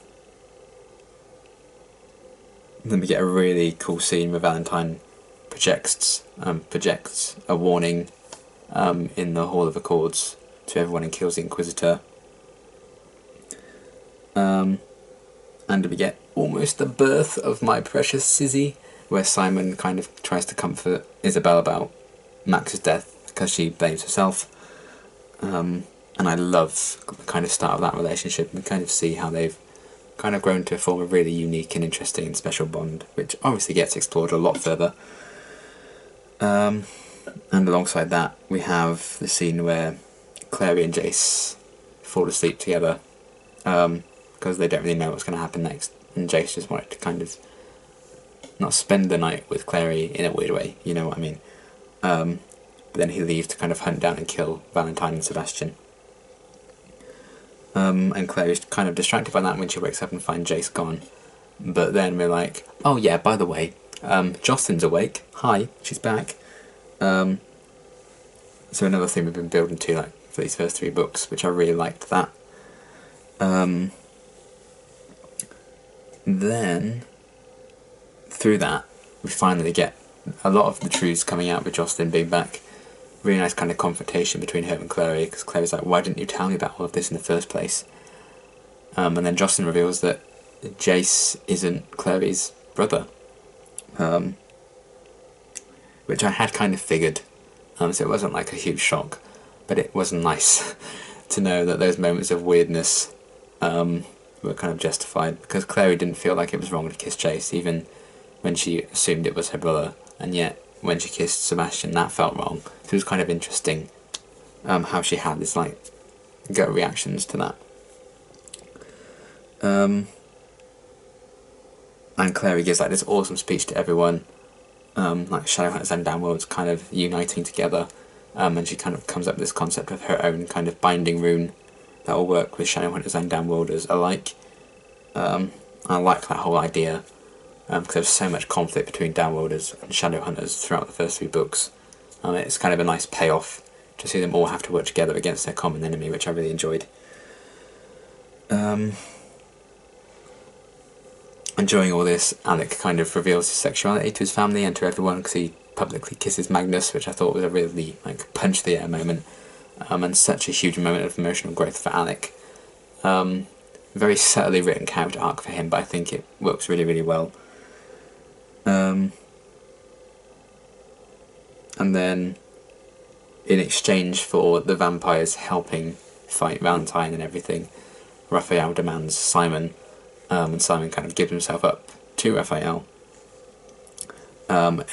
we get a really cool scene where Valentine projects a warning in the Hall of Accords to everyone and kills the Inquisitor. And we get almost the birth of My Precious Sizzy, where Simon kind of tries to comfort Isabel about Max's death because she blames herself. And I love the kind of start of that relationship and kind of see how they've kind of grown to form a really unique and interesting and special bond, which obviously gets explored a lot further. And alongside that, we have the scene where Clary and Jace fall asleep together because they don't really know what's going to happen next, and Jace just wanted to kind of not spend the night with Clary in a weird way, you know what I mean. But then he leaves to kind of hunt down and kill Valentine and Sebastian. And Clary's kind of distracted by that when she wakes up and finds Jace gone. But then we're like, oh yeah, by the way, Jocelyn's awake. Hi, she's back. So another thing we've been building to, like, for these first 3 books, which I really liked that. Then, through that, we finally get a lot of the truths coming out with Jocelyn being back. Really nice kind of confrontation between her and Clary, because Clary's like, why didn't you tell me about all of this in the first place? And then Jocelyn reveals that Jace isn't Clary's brother, which I had kind of figured, so it wasn't like a huge shock, but it was nice to know that those moments of weirdness were kind of justified, because Clary didn't feel like it was wrong to kiss Jace, even when she assumed it was her brother, and yet when she kissed Sebastian that felt wrong. So it was kind of interesting how she had this like gut reactions to that. And Clary gives like this awesome speech to everyone, like Shadowhunters and Downworlds kind of uniting together, and she kind of comes up with this concept of her own kind of binding rune that will work with Shadowhunters and Downworlders alike. I like that whole idea, because there's so much conflict between Downworlders and Shadowhunters throughout the first 3 books. It's kind of a nice payoff to see them all have to work together against their common enemy, which I really enjoyed. Enjoying all this, Alec kind of reveals his sexuality to his family and to everyone, because he publicly kisses Magnus, which I thought was a really like punch the air moment, and such a huge moment of emotional growth for Alec. Very subtly written character arc for him, but I think it works really, really well. And then, in exchange for the vampires helping fight Valentine and everything, Raphael demands Simon, and Simon kind of gives himself up to Raphael. And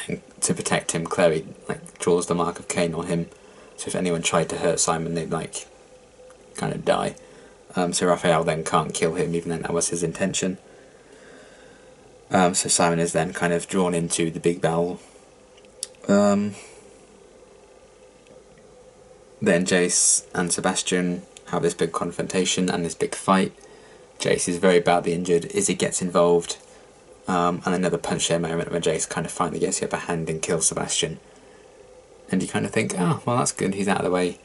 to protect him, Clary like draws the mark of Cain on him, so if anyone tried to hurt Simon, they'd like kind of die. So Raphael then can't kill him, even though that was his intention. So Simon is then kind of drawn into the big battle. Then Jace and Sebastian have this big confrontation and this big fight. Jace is very badly injured. Izzy gets involved, and another punch there moment where Jace kind of finally gets the upper hand and kills Sebastian. And you kind of think, oh, well, that's good, he's out of the way.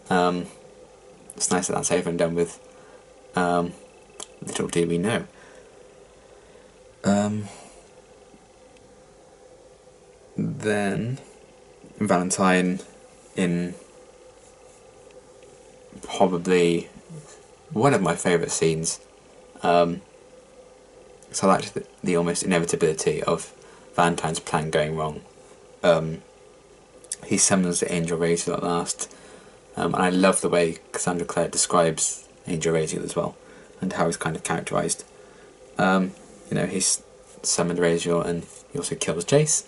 It's nice that that's over and done with. Little do we know. Then Valentine, in probably one of my favourite scenes. So I liked the almost inevitability of Valentine's plan going wrong. He summons the Angel Raziel at last, and I love the way Cassandra Clare describes Angel Raziel as well, and how he's kind of characterised. You know, he's summoned Raziel and he also kills Jace.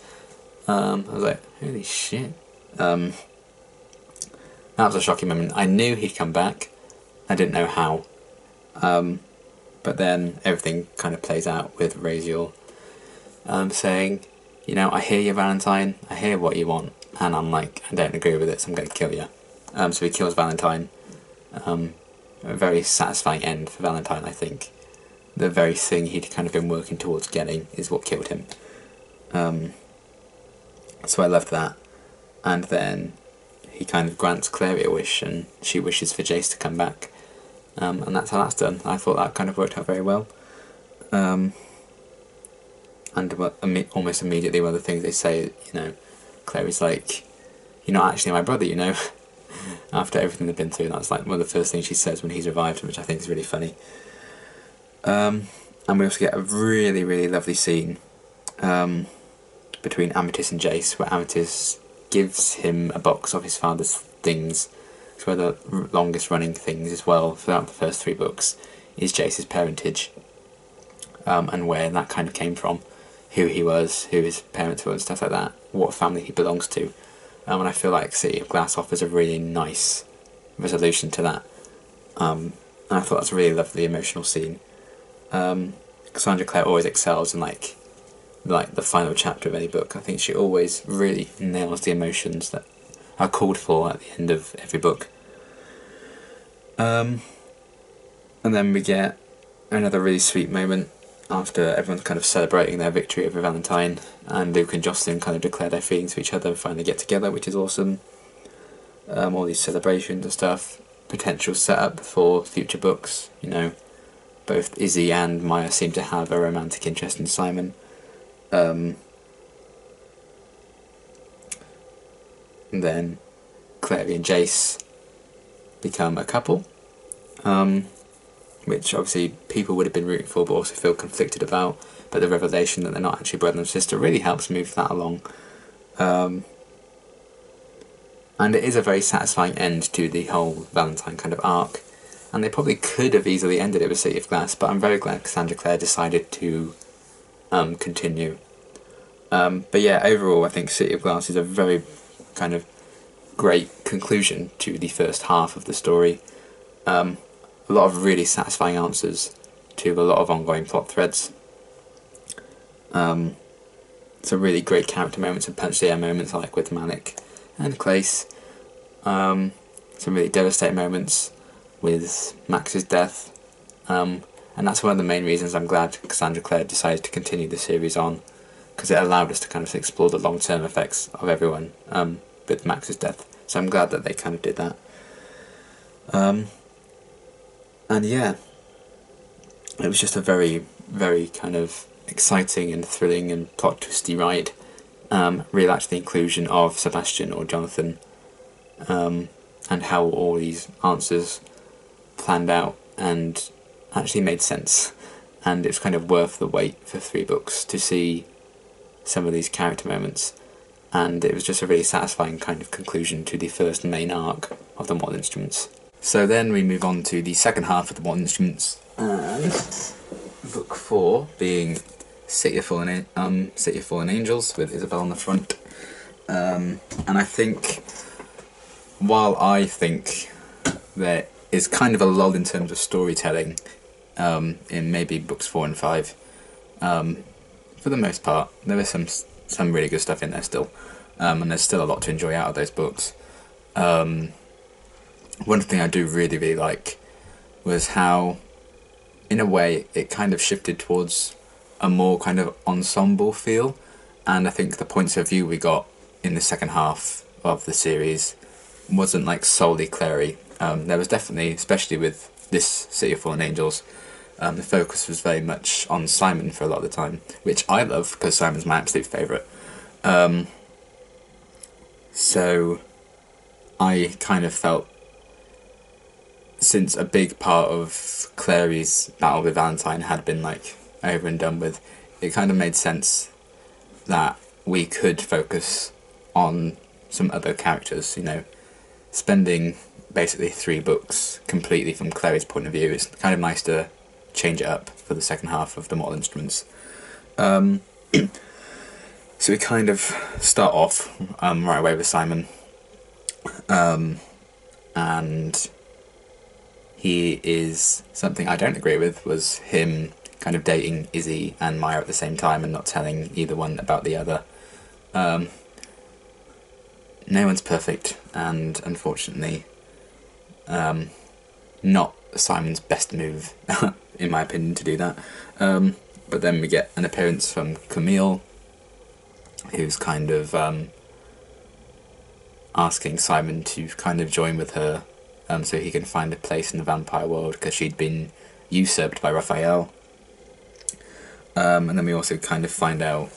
I was like, holy shit. That was a shocking moment. I knew he'd come back, I didn't know how. But then everything kind of plays out with Raziel saying, you know, I hear you, Valentine, I hear what you want, and I'm like, I don't agree with it, so I'm going to kill you. So he kills Valentine. A very satisfying end for Valentine, I think. The very thing he'd kind of been working towards getting is what killed him. So I loved that. And then he kind of grants Clary a wish, and she wishes for Jace to come back. And that's how that's done. I thought that kind of worked out very well. And almost immediately one of the things they say, you know, Clary's like, you're not actually my brother, you know. After everything they've been through, that's like one of the first things she says when he's revived, which I think is really funny. And we also get a really, really lovely scene between Amethyst and Jace, where Amethyst gives him a box of his father's things. It's one of the longest running things as well throughout the first 3 books, is Jace's parentage, and where that kind of came from, who he was, who his parents were and stuff like that, what family he belongs to. And I feel like City of Glass offers a really nice resolution to that. And I thought that's a really lovely emotional scene. Cassandra Clare always excels in like the final chapter of any book. I think she always really nails the emotions that are called for at the end of every book. And then we get another really sweet moment after everyone's kind of celebrating their victory over Valentine, and Luke and Jocelyn kind of declare their feelings to each other and finally get together, which is awesome. All these celebrations and stuff, potential setup for future books, you know. Both Izzy and Maya seem to have a romantic interest in Simon. And then Clary and Jace become a couple, which obviously people would have been rooting for but also feel conflicted about, but the revelation that they're not actually brother and sister really helps move that along. And it is a very satisfying end to the whole Valentine kind of arc, and they probably could have easily ended it with City of Glass, but I'm very glad Cassandra Clare decided to continue. But yeah, overall I think City of Glass is a very kind of great conclusion to the first half of the story. A lot of really satisfying answers to a lot of ongoing plot threads. Some really great character moments and punch the air moments, like with Malik and Clace. Some really devastating moments with Max's death. And that's one of the main reasons I'm glad Cassandra Clare decided to continue the series on, because it allowed us to kind of explore the long-term effects of everyone with Max's death. So I'm glad that they kind of did that. And yeah, it was just a very, very kind of exciting and thrilling and plot twisty ride. Really liked the inclusion of Sebastian or Jonathan, and how all these answers planned out and actually made sense. And it's kind of worth the wait for 3 books to see some of these character moments. And it was just a really satisfying kind of conclusion to the first main arc of the Mortal Instruments. So then we move on to the second half of the Mortal Instruments, and book 4 being City of Fallen Angels, with Isabel on the front. And I think, while I think there is kind of a lull in terms of storytelling in maybe books 4 and 5, for the most part, there is some really good stuff in there still, and there's still a lot to enjoy out of those books. One thing I do really, really like was how, in a way, it kind of shifted towards a more kind of ensemble feel, and I think the points of view we got in the second half of the series wasn't like solely Clary. There was definitely, especially with this City of Fallen Angels, the focus was very much on Simon for a lot of the time, which I love because Simon's my absolute favourite. So I kind of felt, since a big part of Clary's battle with Valentine had been like over and done with, it kind of made sense that we could focus on some other characters, you know. Spending basically 3 books completely from Clary's point of view, it's kind of nice to change it up for the second half of the Mortal Instruments. So we kind of start off right away with Simon, and he is, something I don't agree with was him kind of dating Izzy and Maya at the same time and not telling either one about the other. No one's perfect, and unfortunately not Simon's best move in my opinion to do that. But then we get an appearance from Camille, who's kind of asking Simon to kind of join with her, so he can find a place in the vampire world, because she'd been usurped by Raphael. And then we also kind of find out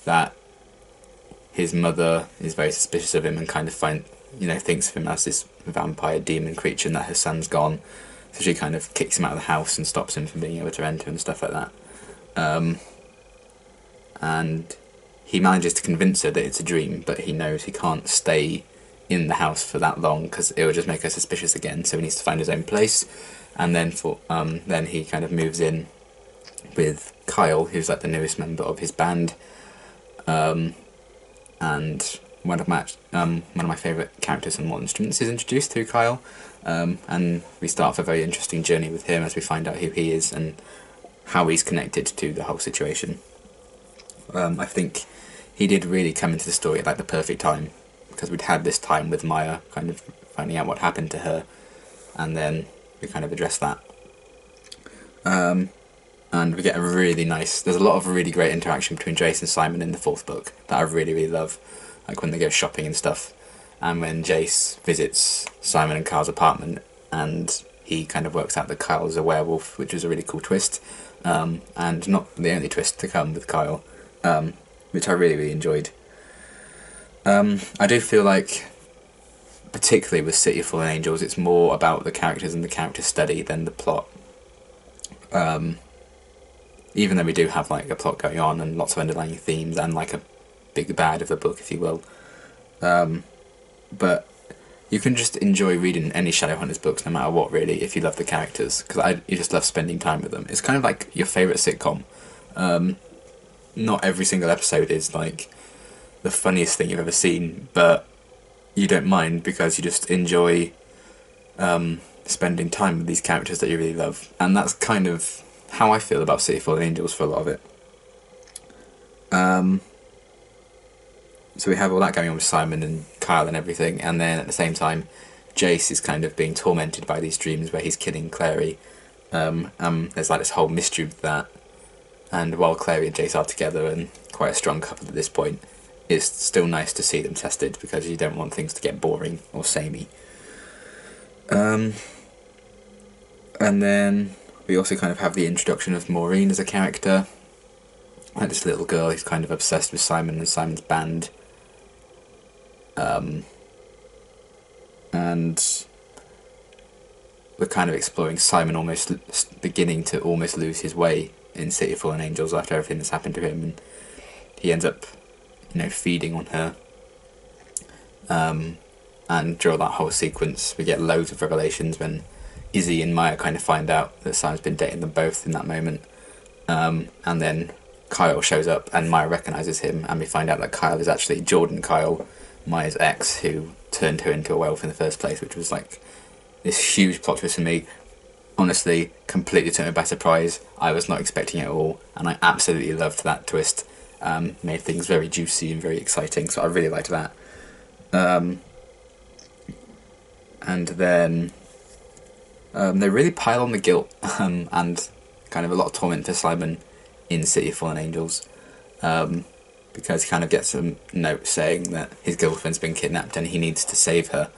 that his mother is very suspicious of him and kind of thinks of him as this vampire demon creature, and that her son's gone. So she kind of kicks him out of the house and stops him from being able to enter and stuff like that. And he manages to convince her that it's a dream, but he knows he can't stay in the house for that long because it will just make her suspicious again. So he needs to find his own place, and then he kind of moves in with Kyle, who's like the newest member of his band, and one of my favourite characters in Modern Instruments is introduced through Kyle, and we start off a very interesting journey with him as we find out who he is and how he's connected to the whole situation. I think he did really come into the story at like the perfect time, because we'd had this time with Maya kind of finding out what happened to her, and then we kind of addressed that. And we get a really nice, there's a lot of really great interaction between Jace and Simon in the 4th book that I really, really love, like when they go shopping and stuff, and when Jace visits Simon and Kyle's apartment and he kind of works out that Kyle is a werewolf, which was a really cool twist, and not the only twist to come with Kyle, which I really, really enjoyed. I do feel like, particularly with City of Fallen Angels, it's more about the characters and the character study than the plot. Even though we do have like a plot going on and lots of underlying themes and like a big bad of the book, if you will. But you can just enjoy reading any Shadowhunters books no matter what, really, if you love the characters, because you just love spending time with them. It's kind of like your favourite sitcom. Not every single episode is like the funniest thing you've ever seen, but you don't mind because you just enjoy spending time with these characters that you really love. And that's kind of how I feel about City of Fallen Angels for a lot of it. So we have all that going on with Simon and Kyle and everything, and then at the same time Jace is kind of being tormented by these dreams where he's killing Clary. There's like this whole mystery with that, and while Clary and Jace are together and quite a strong couple at this point, it's still nice to see them tested, because you don't want things to get boring or samey. And then we also kind of have the introduction of Maureen as a character, like this little girl who's kind of obsessed with Simon and Simon's band. And we're kind of exploring Simon almost beginning to almost lose his way in City of Fallen Angels after everything that's happened to him, and he ends up, feeding on her. And during that whole sequence we get loads of revelations when Izzy and Maya kind of find out that Simon's been dating them both in that moment. And then Kyle shows up and Maya recognises him, and we find out that Kyle is actually Jordan Kyle, Maya's ex, who turned her into a werewolf in the first place, which was like this huge plot twist for me. Honestly, completely took me by surprise. I was not expecting it at all, and I absolutely loved that twist. Made things very juicy and very exciting, so I really liked that. And then they really pile on the guilt and kind of a lot of torment for Simon in City of Fallen Angels, because he kind of gets a note saying that his girlfriend's been kidnapped and he needs to save her,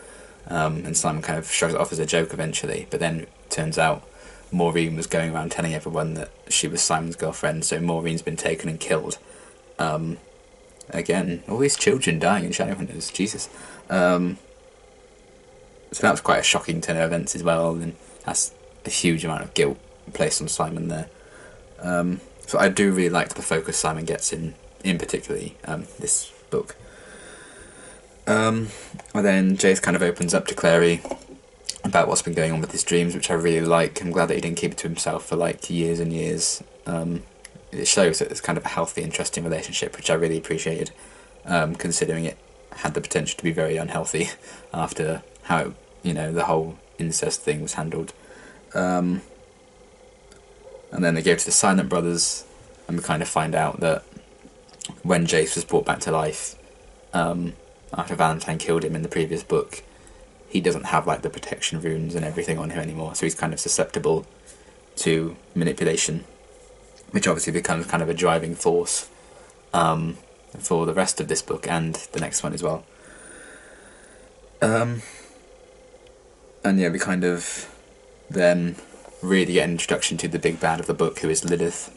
and Simon kind of shrugs it off as a joke eventually, but then it turns out Maureen was going around telling everyone that she was Simon's girlfriend, so Maureen's been taken and killed. Again, all these children dying in Shadowhunters, Jesus. So that was quite a shocking turn of events as well, and that's a huge amount of guilt placed on Simon there. So I do really like the focus Simon gets in particularly this book. And then Jace kind of opens up to Clary about what's been going on with his dreams, which I really like. I'm glad that he didn't keep it to himself for like years and years. It shows that it's kind of a healthy, interesting relationship, which I really appreciated, considering it had the potential to be very unhealthy after how the whole incest thing was handled. And then they go to the Silent Brothers, and we kind of find out that when Jace was brought back to life, after Valentine killed him in the previous book, he doesn't have like the protection runes and everything on him anymore, so he's kind of susceptible to manipulation, which obviously becomes kind of a driving force for the rest of this book and the next one as well. And yeah, we kind of then really get an introduction to the big bad of the book, who is Lilith,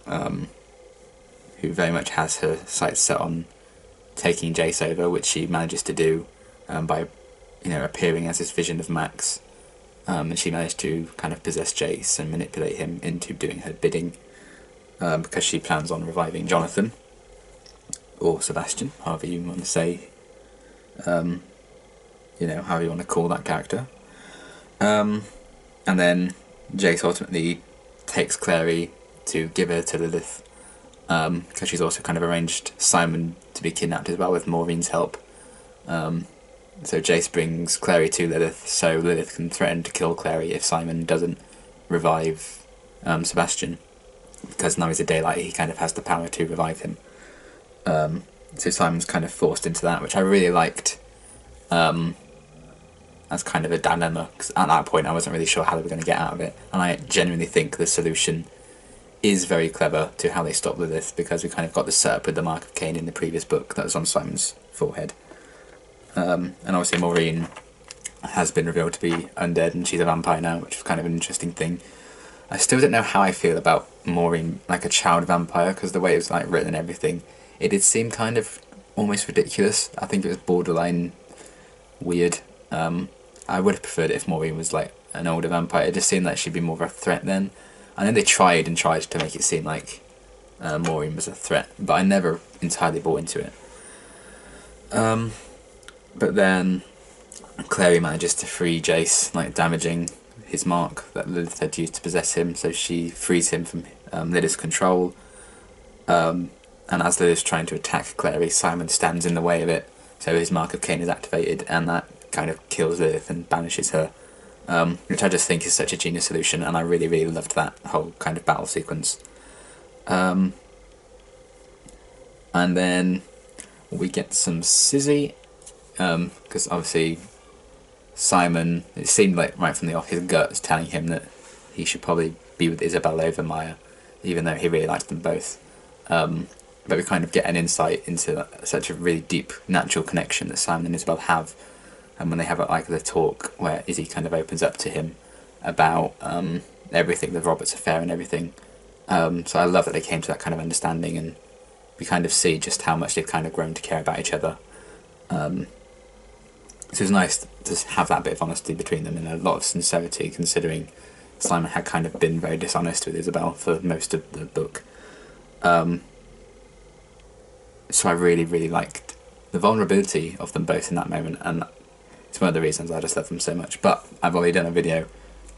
who very much has her sights set on taking Jace over, which she manages to do by appearing as this vision of Max, and she managed to kind of possess Jace and manipulate him into doing her bidding, because she plans on reviving Jonathan. or Sebastian, however you want to say, you know, how you want to call that character. And then Jace ultimately takes Clary to give her to Lilith, because she's also kind of arranged Simon to be kidnapped as well with Maureen's help. So Jace brings Clary to Lilith, so Lilith can threaten to kill Clary if Simon doesn't revive Sebastian, because now he's a daylight, he kind of has the power to revive him. So Simon's kind of forced into that, which I really liked, as kind of a dilemma, because at that point I wasn't really sure how they were going to get out of it, and I genuinely think the solution is very clever to how they stop Lilith, because we kind of got the setup with the Mark of Cain in the previous book that was on Simon's forehead. And obviously Maureen has been revealed to be undead and she's a vampire now, which is kind of an interesting thing. I still don't know how I feel about Maureen like a child vampire, because the way it was like written and everything, it did seem kind of almost ridiculous. I think it was borderline weird. I would have preferred it if Maureen was like an older vampire. It just seemed like she'd be more of a threat then. I know they tried to make it seem like Maureen was a threat, but I never entirely bought into it. But then Clary manages to free Jace, like damaging his mark that Lilith had used to possess him, so she frees him from Lilith's control. And as Lilith's trying to attack Clary, Simon stands in the way of it, so his Mark of Cain is activated, and that kind of kills Lilith and banishes her. Which I just think is such a genius solution, and I really, really loved that whole kind of battle sequence. And then we get some Sizzy, because obviously Simon, it seemed like right from the off, his gut is telling him that he should probably be with Isabel over Maya, even though he really likes them both. But we kind of get an insight into such a really deep natural connection that Simon and Isabel have. And when they have like the talk where Izzy kind of opens up to him about everything, the Roberts affair and everything. So I love that they came to that kind of understanding, and we kind of see just how much they've kind of grown to care about each other. So it's nice to have that bit of honesty between them and a lot of sincerity, considering Simon had kind of been very dishonest with Isabel for most of the book. So I really, really liked the vulnerability of them both in that moment, and it's one of the reasons I just love them so much. But I've already done a video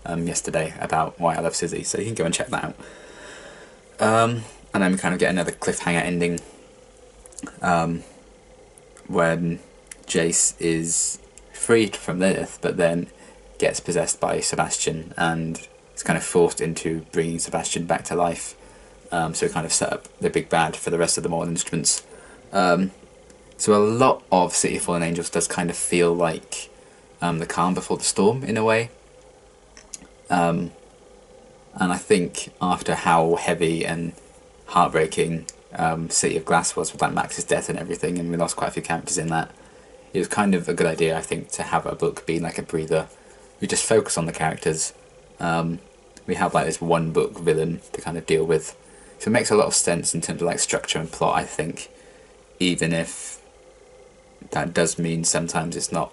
yesterday about why I love Sizzy, so you can go and check that out. And then we kind of get another cliffhanger ending when Jace is freed from Lilith, but then gets possessed by Sebastian and is kind of forced into bringing Sebastian back to life. So we kind of set up the big bad for the rest of the Mortal Instruments. So a lot of City of Fallen Angels does kind of feel like the calm before the storm in a way. And I think after how heavy and heartbreaking City of Glass was with like Max's death and everything, and we lost quite a few characters in that, it was kind of a good idea, I think, to have a book be like a breather. We just focus on the characters. We have like this one book villain to kind of deal with. So it makes a lot of sense in terms of like structure and plot, I think, even if that does mean sometimes it's not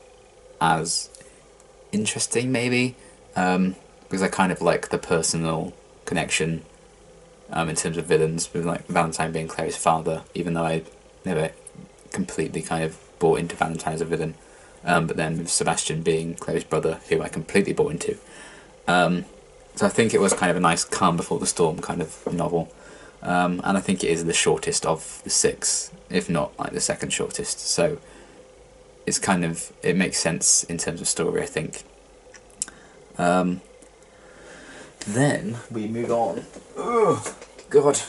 as interesting maybe, because I kind of like the personal connection in terms of villains, with like Valentine being Clary's father, even though I never completely kind of bought into Valentine as a villain, but then with Sebastian being Clary's brother, who I completely bought into. So I think it was kind of a nice calm before the storm kind of novel, and I think it is the shortest of the 6, if not like the second shortest, so it's kind of, it makes sense in terms of story, I think. Then we move on, oh god,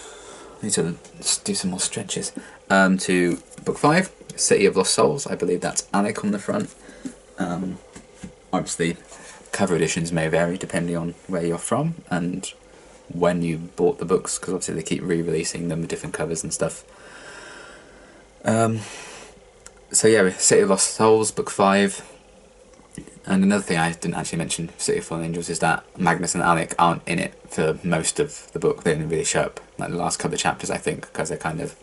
I need to do some more stretches, to book 5, City of Lost Souls. I believe that's Alec on the front. Obviously cover editions may vary depending on where you're from and when you bought the books, because obviously they keep re-releasing them with different covers and stuff. So yeah, City of Lost Souls, book 5. And another thing I didn't actually mention, City of Fallen Angels, is that Magnus and Alec aren't in it for most of the book. They didn't really show up like the last couple of chapters, I think, because they're kind of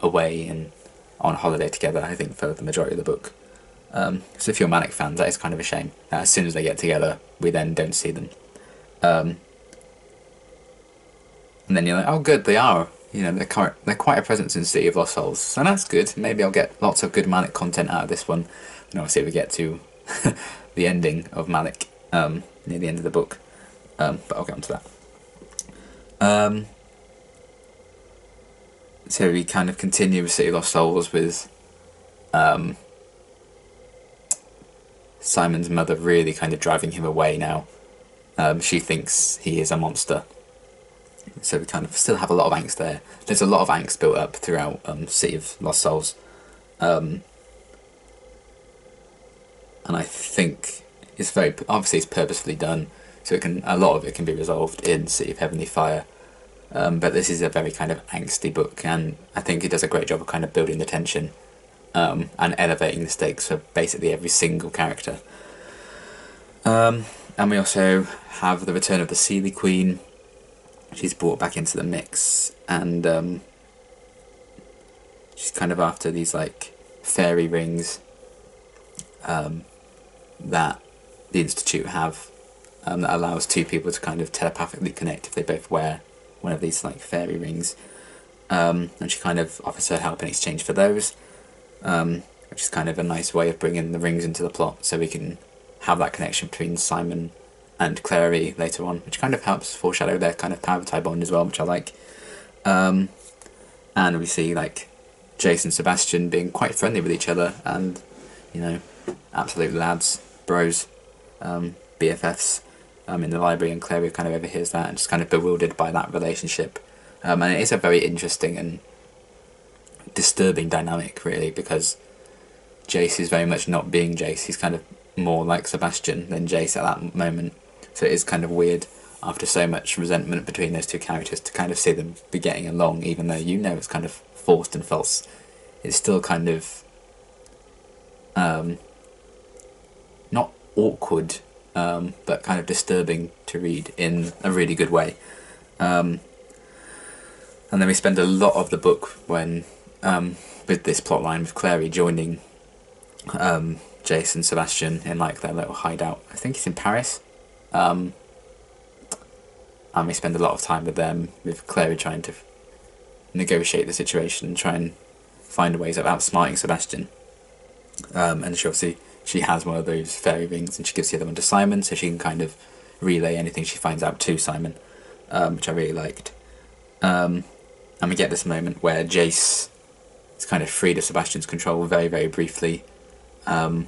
away and on holiday together, I think, for the majority of the book. So if you're Manic fans, that is kind of a shame. As soon as they get together, we then don't see them. And then you're like, oh good, they are you know, they're quite a presence in City of Lost Souls, and that's good. Maybe I'll get lots of good Malik content out of this one, and obviously we get to the ending of Malik near the end of the book, but I'll get onto that. So we kind of continue with City of Lost Souls with Simon's mother really kind of driving him away now. She thinks he is a monster. So we kind of still have a lot of angst there. There's a lot of angst built up throughout City of Lost Souls. And I think it's very, obviously it's purposefully done, so a lot of it can be resolved in City of Heavenly Fire. But this is a very kind of angsty book, and I think it does a great job of kind of building the tension and elevating the stakes for basically every single character. And we also have the return of the Seelie Queen. She's brought back into the mix, and she's kind of after these like fairy rings that the Institute have, that allows two people to kind of telepathically connect if they both wear one of these like fairy rings, and she kind of offers her help in exchange for those, which is kind of a nice way of bringing the rings into the plot, so we can have that connection between Simon and Clary later on, which kind of helps foreshadow their kind of power tie bond as well, which I like. And we see like Jace and Sebastian being quite friendly with each other, and you know, absolute lads, bros, BFFs in the library, and Clary kind of overhears that and just kind of bewildered by that relationship. And it is a very interesting and disturbing dynamic, really, because Jace is very much not being Jace. He's kind of more like Sebastian than Jace at that moment. So it is kind of weird, after so much resentment between those two characters, to kind of see them be getting along, even though you know it's kind of forced and false. It's still kind of not awkward, but kind of disturbing to read in a really good way. And then we spend a lot of the book when with this plotline with Clary joining Jace and Sebastian in like their little hideout. I think it's in Paris. And we spend a lot of time with them, with Clary trying to negotiate the situation and try and find ways of outsmarting Sebastian. And she has one of those fairy rings, and she gives the other one to Simon, so she can kind of relay anything she finds out to Simon, which I really liked. And we get this moment where Jace is kind of freed of Sebastian's control very, very briefly, and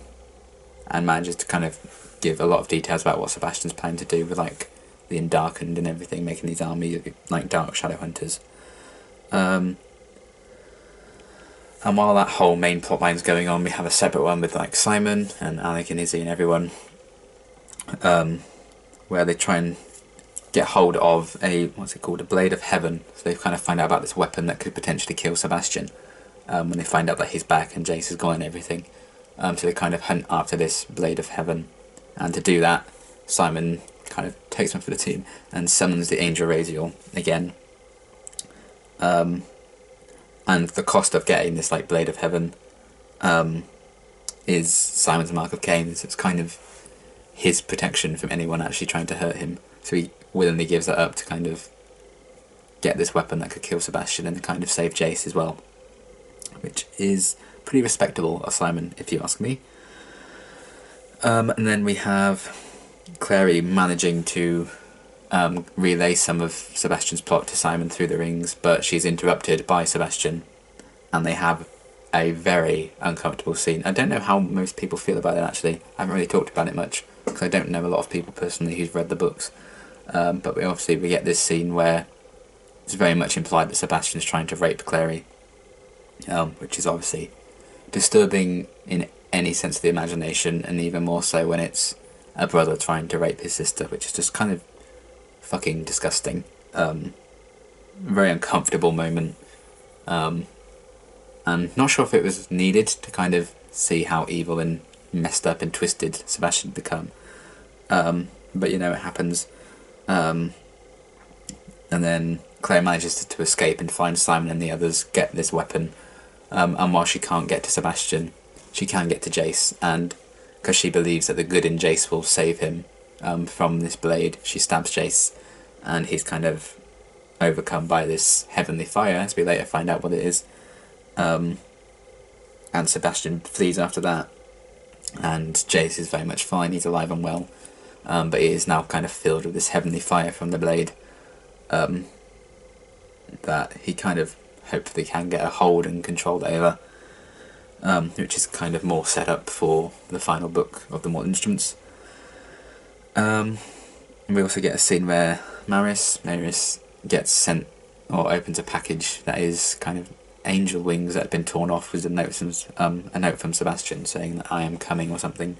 manages to kind of give a lot of details about what Sebastian's planning to do with like the Undarkened and everything, making these armies of like dark Shadowhunters. And while that whole main plotline's going on, we have a separate one with like Simon and Alec and Izzy and everyone, where they try and get hold of a Blade of Heaven. So they kind of find out about this weapon that could potentially kill Sebastian, when they find out that he's back and Jace is gone and everything. So they kind of hunt after this Blade of Heaven, and to do that, Simon kind of takes one for the team and summons the Angel Raziel again. And the cost of getting this like Blade of Heaven is Simon's Mark of Cain, so it's kind of his protection from anyone actually trying to hurt him. So he willingly gives that up to kind of get this weapon that could kill Sebastian and kind of save Jace as well, which is pretty respectable of Simon, if you ask me. And then we have Clary managing to relay some of Sebastian's plot to Simon through the rings, but she's interrupted by Sebastian, and they have a very uncomfortable scene. I don't know how most people feel about it, actually. I haven't really talked about it much, because I don't know a lot of people personally who've read the books. But we get this scene where it's very much implied that Sebastian's trying to rape Clary, which is obviously disturbing in any sense of the imagination, and even more so when it's a brother trying to rape his sister, which is just kind of fucking disgusting. Very uncomfortable moment, and not sure if it was needed to kind of see how evil and messed up and twisted Sebastian had become, but you know, it happens. And then Claire manages to escape and find Simon and the others, get this weapon, and while she can't get to Sebastian, she can get to Jace, and because she believes that the good in Jace will save him from this blade, she stabs Jace, and he's kind of overcome by this heavenly fire, as we later find out what it is. And Sebastian flees after that, and Jace is very much fine, he's alive and well, but he is now kind of filled with this heavenly fire from the blade, that he kind of hopefully can get a hold and control over, which is kind of more set up for the final book of the Mortal Instruments. And we also get a scene where Maris gets sent, or opens a package that is kind of angel wings that had been torn off with a note from Sebastian saying that I am coming or something.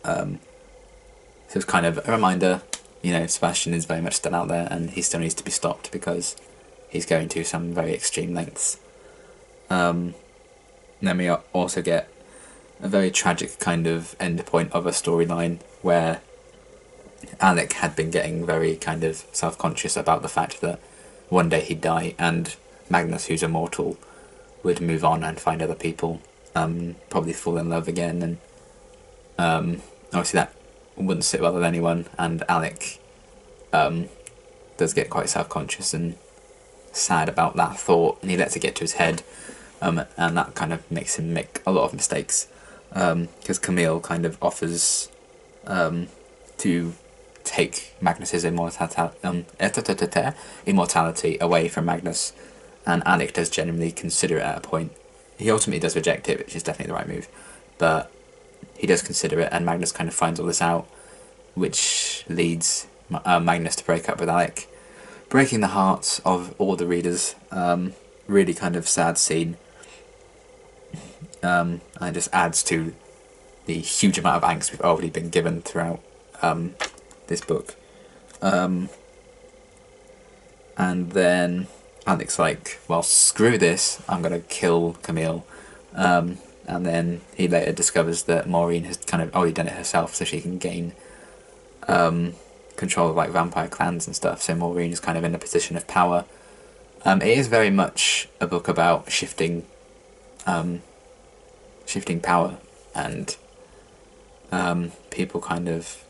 So it's kind of a reminder, you know, Sebastian is very much still out there and he still needs to be stopped because he's going to some very extreme lengths. Then we also get a very tragic kind of end point of a storyline where Alec had been getting very kind of self-conscious about the fact that one day he'd die and Magnus, who's immortal, would move on and find other people, probably fall in love again, and obviously that wouldn't sit well with anyone, and Alec does get quite self-conscious and sad about that thought, and he lets it get to his head, and that kind of makes him make a lot of mistakes, because Camille kind of offers to take Magnus's immortality away from Magnus, and Alec does genuinely consider it at a point. He ultimately does reject it, which is definitely the right move, but he does consider it, and Magnus kind of finds all this out, which leads Magnus to break up with Alec, breaking the hearts of all the readers. Really kind of sad scene, and it just adds to the huge amount of angst we've already been given throughout this book. And then Alec's like, well, screw this, I'm going to kill Camille. And then he later discovers that Maureen has kind of already done it herself so she can gain control of like vampire clans and stuff, so Maureen is kind of in a position of power. It is very much a book about shifting power and people kind of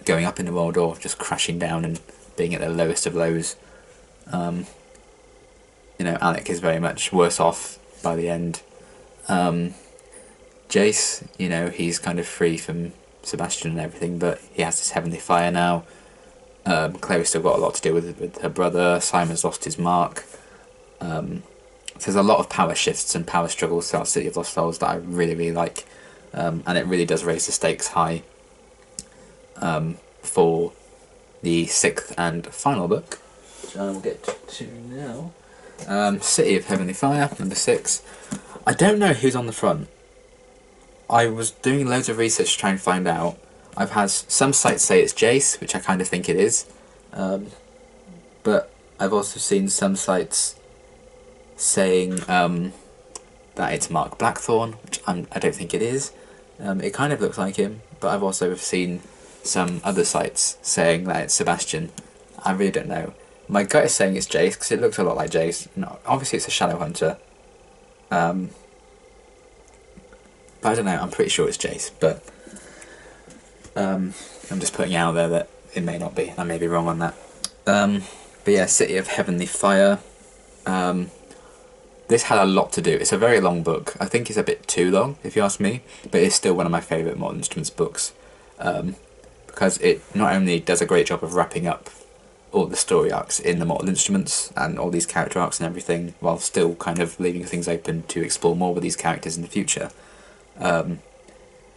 going up in the world or just crashing down and being at the lowest of lows. You know, Alec is very much worse off by the end. Jace, you know, he's kind of free from Sebastian and everything, but he has this heavenly fire now. Clary's still got a lot to do with her brother. Simon's lost his mark. So there's a lot of power shifts and power struggles throughout City of Lost Souls that I really, really like. And it really does raise the stakes high for the 6th and final book, which I will get to now. City of Heavenly Fire, number 6. I don't know who's on the front. I was doing loads of research to try and find out. I've had some sites say it's Jace, which I kind of think it is, but I've also seen some sites saying that it's Mark Blackthorne, which I don't think it is. It kind of looks like him, but I've also seen some other sites saying that it's Sebastian. I really don't know. My gut is saying it's Jace, because it looks a lot like Jace. No, obviously it's a Shadowhunter. But I don't know, I'm pretty sure it's Jace, but I'm just putting it out there that it may not be. I may be wrong on that. But yeah, City of Heavenly Fire. This had a lot to do. It's a very long book. I think it's a bit too long, if you ask me, but it's still one of my favourite Mortal Instruments books, because it not only does a great job of wrapping up all the story arcs in the Mortal Instruments and all these character arcs and everything, while still kind of leaving things open to explore more with these characters in the future. It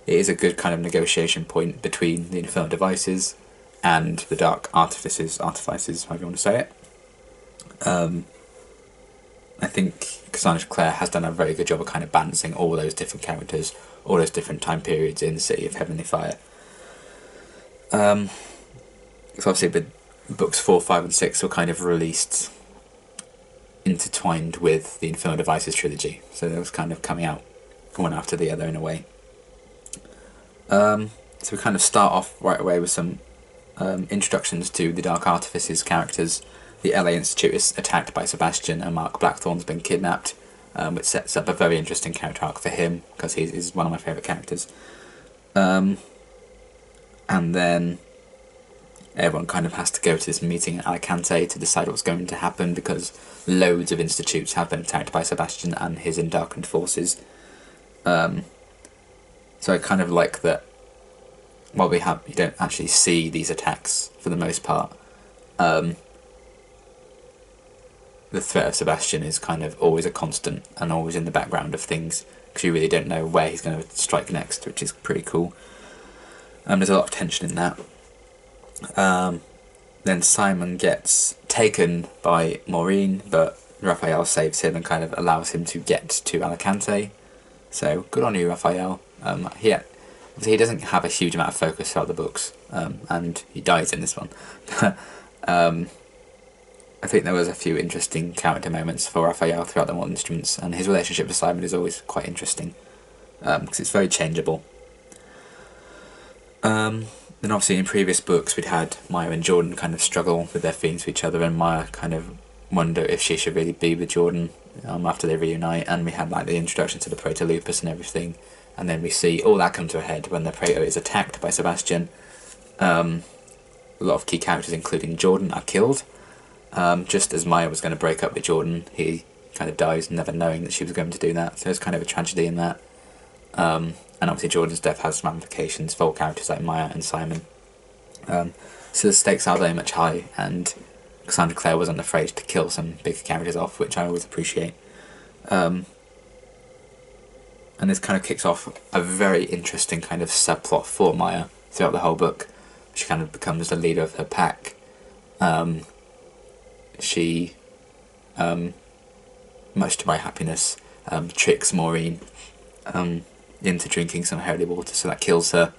is a good kind of negotiation point between the Infernal Devices and the Dark Artifices, however you want to say it. I think Cassandra Clare has done a very good job of kind of balancing all those different characters, all those different time periods in the City of Heavenly Fire. Because obviously with books 4, 5 and 6 were kind of released intertwined with the Infernal Devices trilogy, so they was kind of coming out one after the other in a way. So we kind of start off right away with some introductions to the Dark Artifices characters. The LA Institute is attacked by Sebastian and Mark Blackthorne's been kidnapped, which sets up a very interesting character arc for him, because he's one of my favourite characters. And then everyone kind of has to go to this meeting in Alicante to decide what's going to happen, because loads of institutes have been attacked by Sebastian and his Endarkened forces. So I kind of like that while you don't actually see these attacks for the most part, the threat of Sebastian is kind of always a constant and always in the background of things, because you really don't know where he's going to strike next, which is pretty cool. There's a lot of tension in that. Then Simon gets taken by Maureen, but Raphael saves him and kind of allows him to get to Alicante. So good on you, Raphael. He doesn't have a huge amount of focus throughout the books, and he dies in this one. I think there was a few interesting character moments for Raphael throughout the Mortal Instruments, and his relationship with Simon is always quite interesting, because it's very changeable. Then obviously in previous books we'd had Maya and Jordan kind of struggle with their feelings for each other, and Maya kind of wonder if she should really be with Jordan after they reunite, and we had like the introduction to the Praetor Lupus and everything, and then we see all that come to a head when the Praetor is attacked by Sebastian. A lot of key characters, including Jordan, are killed. Just as Maya was going to break up with Jordan, he kind of dies, never knowing that she was going to do that, so there's kind of a tragedy in that. And obviously Jordan's death has ramifications for characters like Maya and Simon. So the stakes are very much high, and Cassandra Clare wasn't afraid to kill some big characters off, which I always appreciate. And this kind of kicks off a very interesting kind of subplot for Maya throughout the whole book. She kind of becomes the leader of her pack. She, much to my happiness, tricks Maureen into drinking some holy water, so that kills her.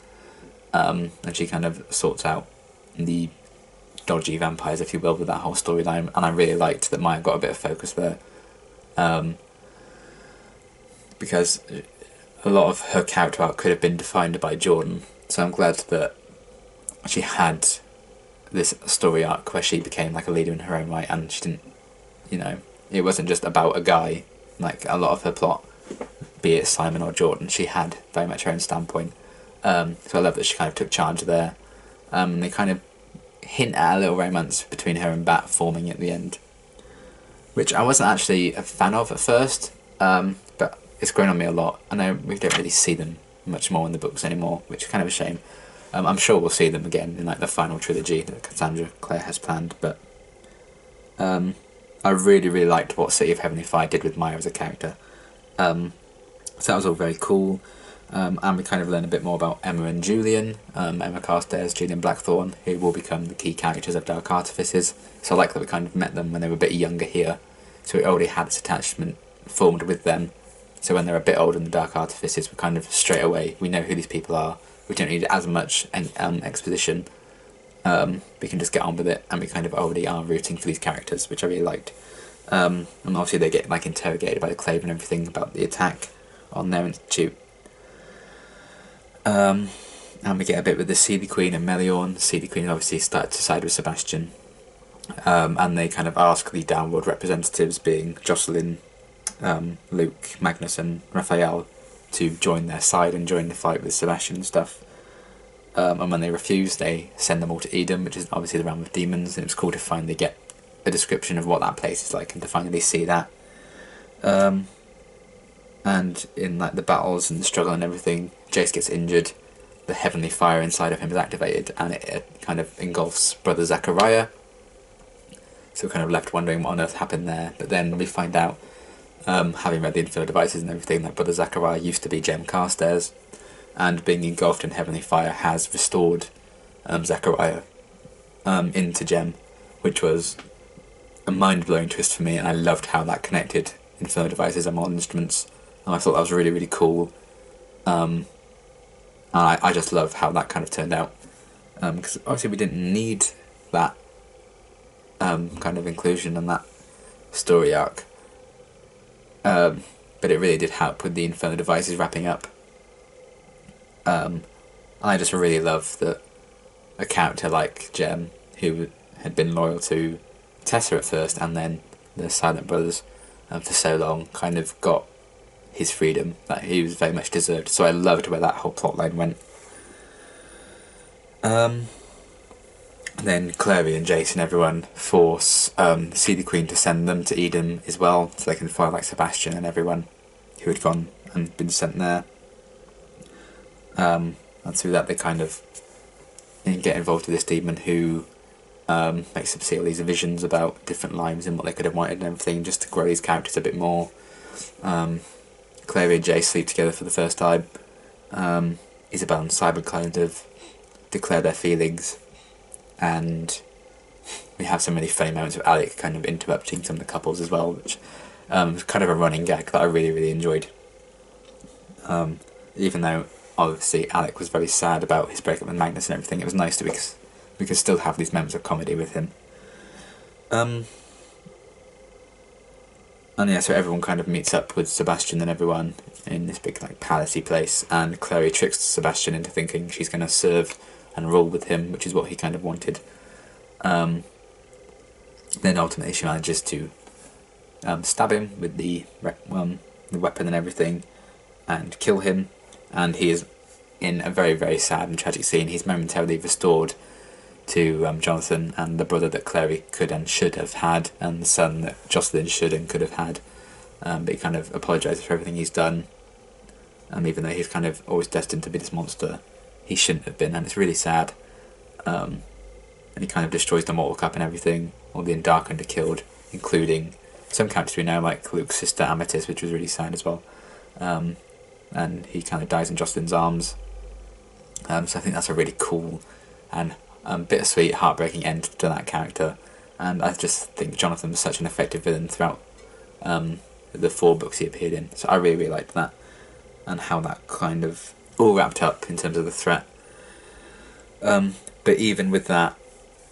And she kind of sorts out the dodgy vampires, if you will, with that whole storyline. And I really liked that Maya got a bit of focus there, because a lot of her character arc could have been defined by Jordan. So I'm glad that she had this story arc where she became like a leader in her own right, and she didn't, it wasn't just about a guy. Like a lot of her plot, be it Simon or Jordan, she had very much her own standpoint. So I love that she kind of took charge there. And they kind of hint at a little romance between her and Bat forming at the end, which I wasn't actually a fan of at first, but it's grown on me a lot. I know we don't really see them much more in the books anymore, which is kind of a shame. I'm sure we'll see them again in like the final trilogy that Cassandra Clare has planned, but I really liked what City of Heavenly Fire did with Maya as a character. So that was all very cool. And we kind of learn a bit more about Emma and Julian. Emma Carstairs, Julian Blackthorne, who will become the key characters of Dark Artifices. So I like that we kind of met them when they were a bit younger here. So we already had this attachment formed with them. So when they're a bit older in the Dark Artifices, we kind of straight away, we know who these people are. We don't need as much exposition. We can just get on with it, and we kind of already are rooting for these characters, which I really liked. And obviously they get like interrogated by the Clave and everything about the attack on their institute. And we get a bit with the Seelie Queen and Meliorn. Seelie Queen obviously started to side with Sebastian, and they kind of ask the downward representatives, being Jocelyn, Luke, Magnus and Raphael, to join their side and join the fight with Sebastian and stuff. And when they refuse, they send them all to Eden, which is obviously the realm of demons, and it's cool to finally get a description of what that place is like and to finally see that. And in like the battles and the struggle and everything, Jace gets injured, the heavenly fire inside of him is activated, and it kind of engulfs Brother Zachariah. So we're kind of left wondering what on earth happened there, but then we find out, having read the Infernal Devices and everything, that Brother Zachariah used to be Jem Carstairs, and being engulfed in heavenly fire has restored Zachariah into Jem, which was a mind-blowing twist for me, and I loved how that connected Infernal Devices and Modern Instruments, and I thought that was really cool. And I just love how that kind of turned out, because obviously we didn't need that kind of inclusion and that story arc, but it really did help with the Infernal Devices wrapping up. I just really love that a character like Jem, who had been loyal to Tessa at first and then the Silent Brothers for so long, kind of got his freedom that he was very much deserved. So I loved where that whole plotline went. And then Clary and Jace and everyone force the Cedar Queen to send them to Eden as well, so they can fly like Sebastian and everyone who had gone and been sent there. And through that they kind of get involved with this demon who makes them see all these visions about different lives and what they could have wanted and everything, just to grow these characters a bit more. Clary and Jace sleep together for the first time. Isabel and Simon kind of declare their feelings, and we have some really funny moments of Alec kind of interrupting some of the couples as well, which was kind of a running gag that I really, really enjoyed. Even though obviously Alec was very sad about his breakup with Magnus and everything, it was nice because we could still have these moments of comedy with him. And yeah, so everyone kind of meets up with Sebastian and everyone in this big like palacey place, and Clary tricks Sebastian into thinking she's going to serve and rule with him, which is what he kind of wanted. Then ultimately she manages to stab him with the weapon and everything, and kill him, and he is in a very, very sad and tragic scene. He's momentarily restored to Jonathan and the brother that Clary could and should have had, and the son that Jocelyn should and could have had, but he kind of apologises for everything he's done, even though he's kind of always destined to be this monster, he shouldn't have been, and it's really sad. And he kind of destroys the Mortal Cup and everything. All the Undarkened are killed, including some characters we know, like Luke's sister Amethyst, which was really sad as well. And he kind of dies in Jocelyn's arms. So I think that's a really cool and bittersweet, heartbreaking end to that character. And I just think Jonathan was such an effective villain throughout the 4 books he appeared in. So I really, really liked that, and how that kind of all wrapped up in terms of the threat. But even with that,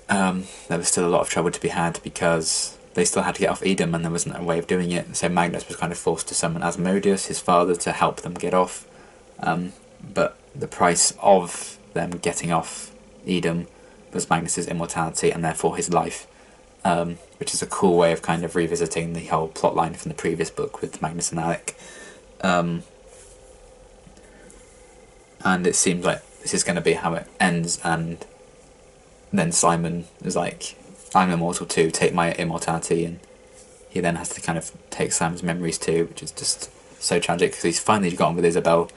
there was still a lot of trouble to be had, because they still had to get off Edom and there wasn't a way of doing it. So Magnus was kind of forced to summon Asmodeus, his father, to help them get off. But the price of them getting off Edom was Magnus's immortality and therefore his life, which is a cool way of kind of revisiting the whole plotline from the previous book with Magnus and Alec. And it seems like this is going to be how it ends, and then Simon is like, I'm immortal too, take my immortality, and he then has to kind of take Simon's memories too, which is just so tragic, because he's finally got on with Isabel.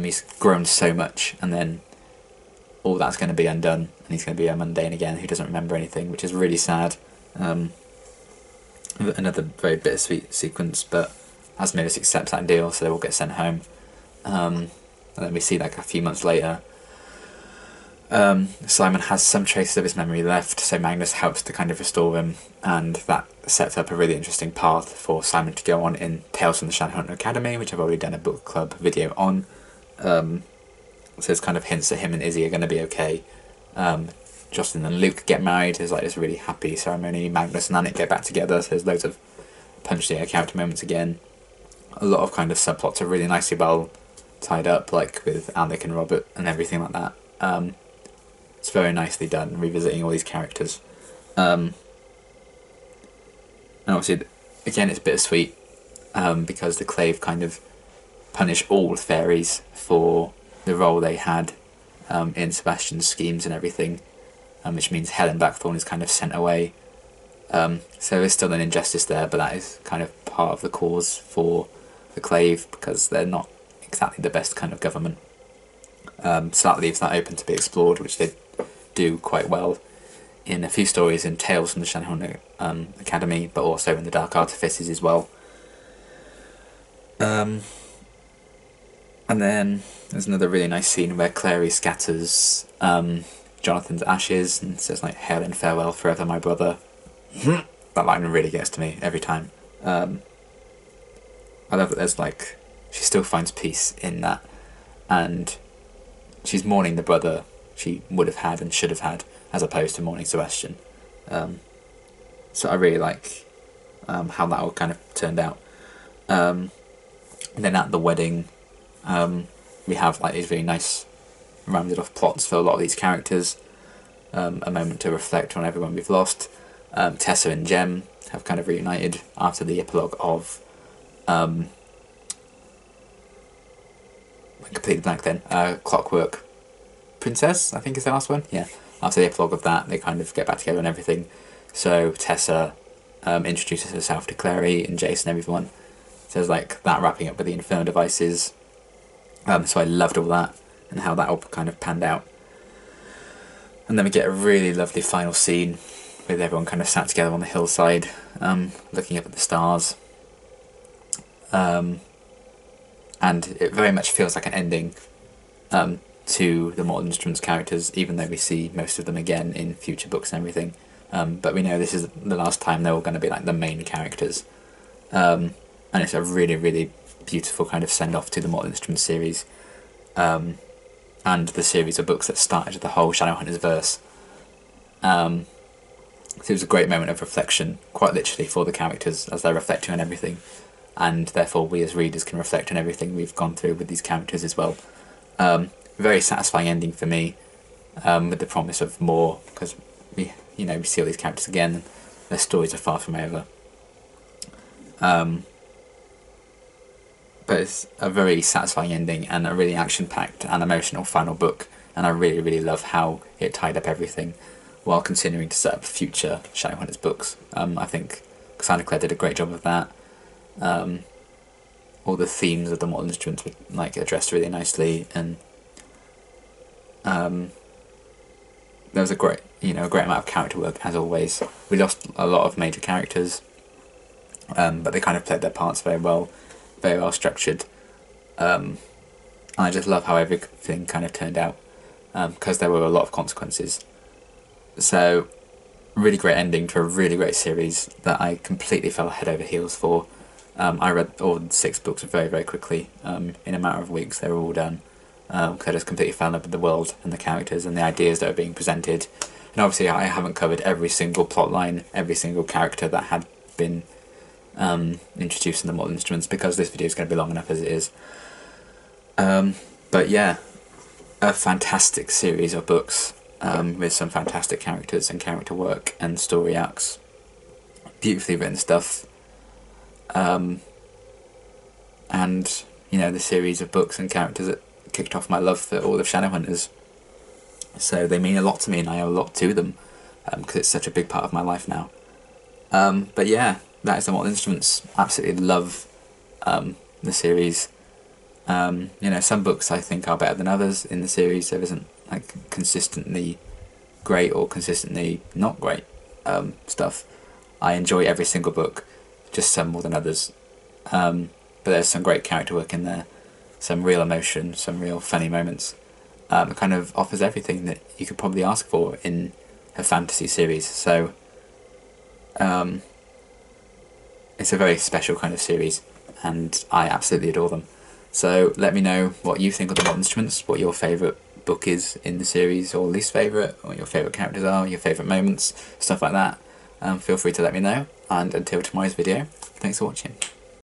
He's grown so much, and then all that's going to be undone, and he's going to be a mundane again who doesn't remember anything, which is really sad. Another very bittersweet sequence, but Asmodeus accepts that deal, so they all get sent home. And then we see like a few months later, Simon has some traces of his memory left, so Magnus helps to kind of restore him, and that sets up a really interesting path for Simon to go on in Tales from the Shadowhunter Academy, which I've already done a book club video on. So there's kind of hints that him and Izzy are going to be okay. Jocelyn and Luke get married, there's like this really happy ceremony. Magnus and Anik get back together, so there's loads of punch the air character moments again. A lot of kind of subplots are really nicely well tied up, like with Alec and Robert and everything like that. It's very nicely done, revisiting all these characters. And obviously, again, it's bittersweet, because the Clave kind of punish all fairies for the role they had in Sebastian's schemes and everything, which means Helen Blackthorne is kind of sent away. So there's still an injustice there, but that is kind of part of the cause for the Clave, because they're not exactly the best kind of government. So that leaves that open to be explored, which they do quite well in a few stories in Tales from the Shadowhunter Academy, but also in the Dark Artifices as well. And then there's another really nice scene where Clary scatters Jonathan's ashes and says like, "Hail and farewell forever, my brother." That line really gets to me every time. I love that there's like, she still finds peace in that, and she's mourning the brother she would have had and should have had, as opposed to mourning Sebastian. So I really like how that all kind of turned out. And then at the wedding, we have like these really nice rounded off plots for a lot of these characters. A moment to reflect on everyone we've lost. Tessa and Jem have kind of reunited after the epilogue of I completely blank then. Clockwork Princess, I think is the last one. Yeah, after the epilogue of that, they kind of get back together and everything. So Tessa introduces herself to Clary and Jason and everyone. So there's like that wrapping up with the Infernal Devices. So I loved all that and how that all kind of panned out. And then we get a really lovely final scene with everyone kind of sat together on the hillside, looking up at the stars. And it very much feels like an ending to the Mortal Instruments characters, even though we see most of them again in future books and everything. But we know this is the last time they're all going to be like the main characters. And it's a really, really beautiful kind of send-off to the Mortal Instruments series. And the series of books that started the whole Shadowhunters verse. So it was a great moment of reflection, quite literally, for the characters as they're reflecting on everything. And therefore we as readers can reflect on everything we've gone through with these characters as well. Very satisfying ending for me, with the promise of more, because we see all these characters again, their stories are far from over. But it's a very satisfying ending and a really action-packed and emotional final book, and I really, really love how it tied up everything while continuing to set up future Shadowhunters books. I think Cassandra Clare did a great job of that. All the themes of the Mortal Instruments were like addressed really nicely, and there was a great amount of character work as always. We lost a lot of major characters, but they kind of played their parts very well structured. I just love how everything kind of turned out, because there were a lot of consequences. So, really great ending to a really great series that I completely fell head over heels for. I read all 6 books very, very quickly. In a matter of weeks they were all done, because I just completely fell in love with the world and the characters and the ideas that are being presented. And obviously I haven't covered every single plot line, every single character that had been introduced in the Mortal Instruments, because this video is going to be long enough as it is. But yeah, a fantastic series of books, with some fantastic characters and character work and story arcs. Beautifully written stuff. And the series of books and characters that kicked off my love for all of Shadowhunters. So they mean a lot to me, and I owe a lot to them, because it's such a big part of my life now. But yeah, that is the Mortal Instruments. Absolutely love the series. Some books I think are better than others in the series. There isn't like consistently great or consistently not great stuff. I enjoy every single book, just some more than others. But there's some great character work in there, some real emotion, some real funny moments. It kind of offers everything that you could probably ask for in a fantasy series. So it's a very special kind of series, and I absolutely adore them. So let me know what you think of the Mortal Instruments, what your favourite book is in the series, or least favourite, or what your favourite characters are, your favourite moments, stuff like that. Feel free to let me know, and until tomorrow's video, thanks for watching.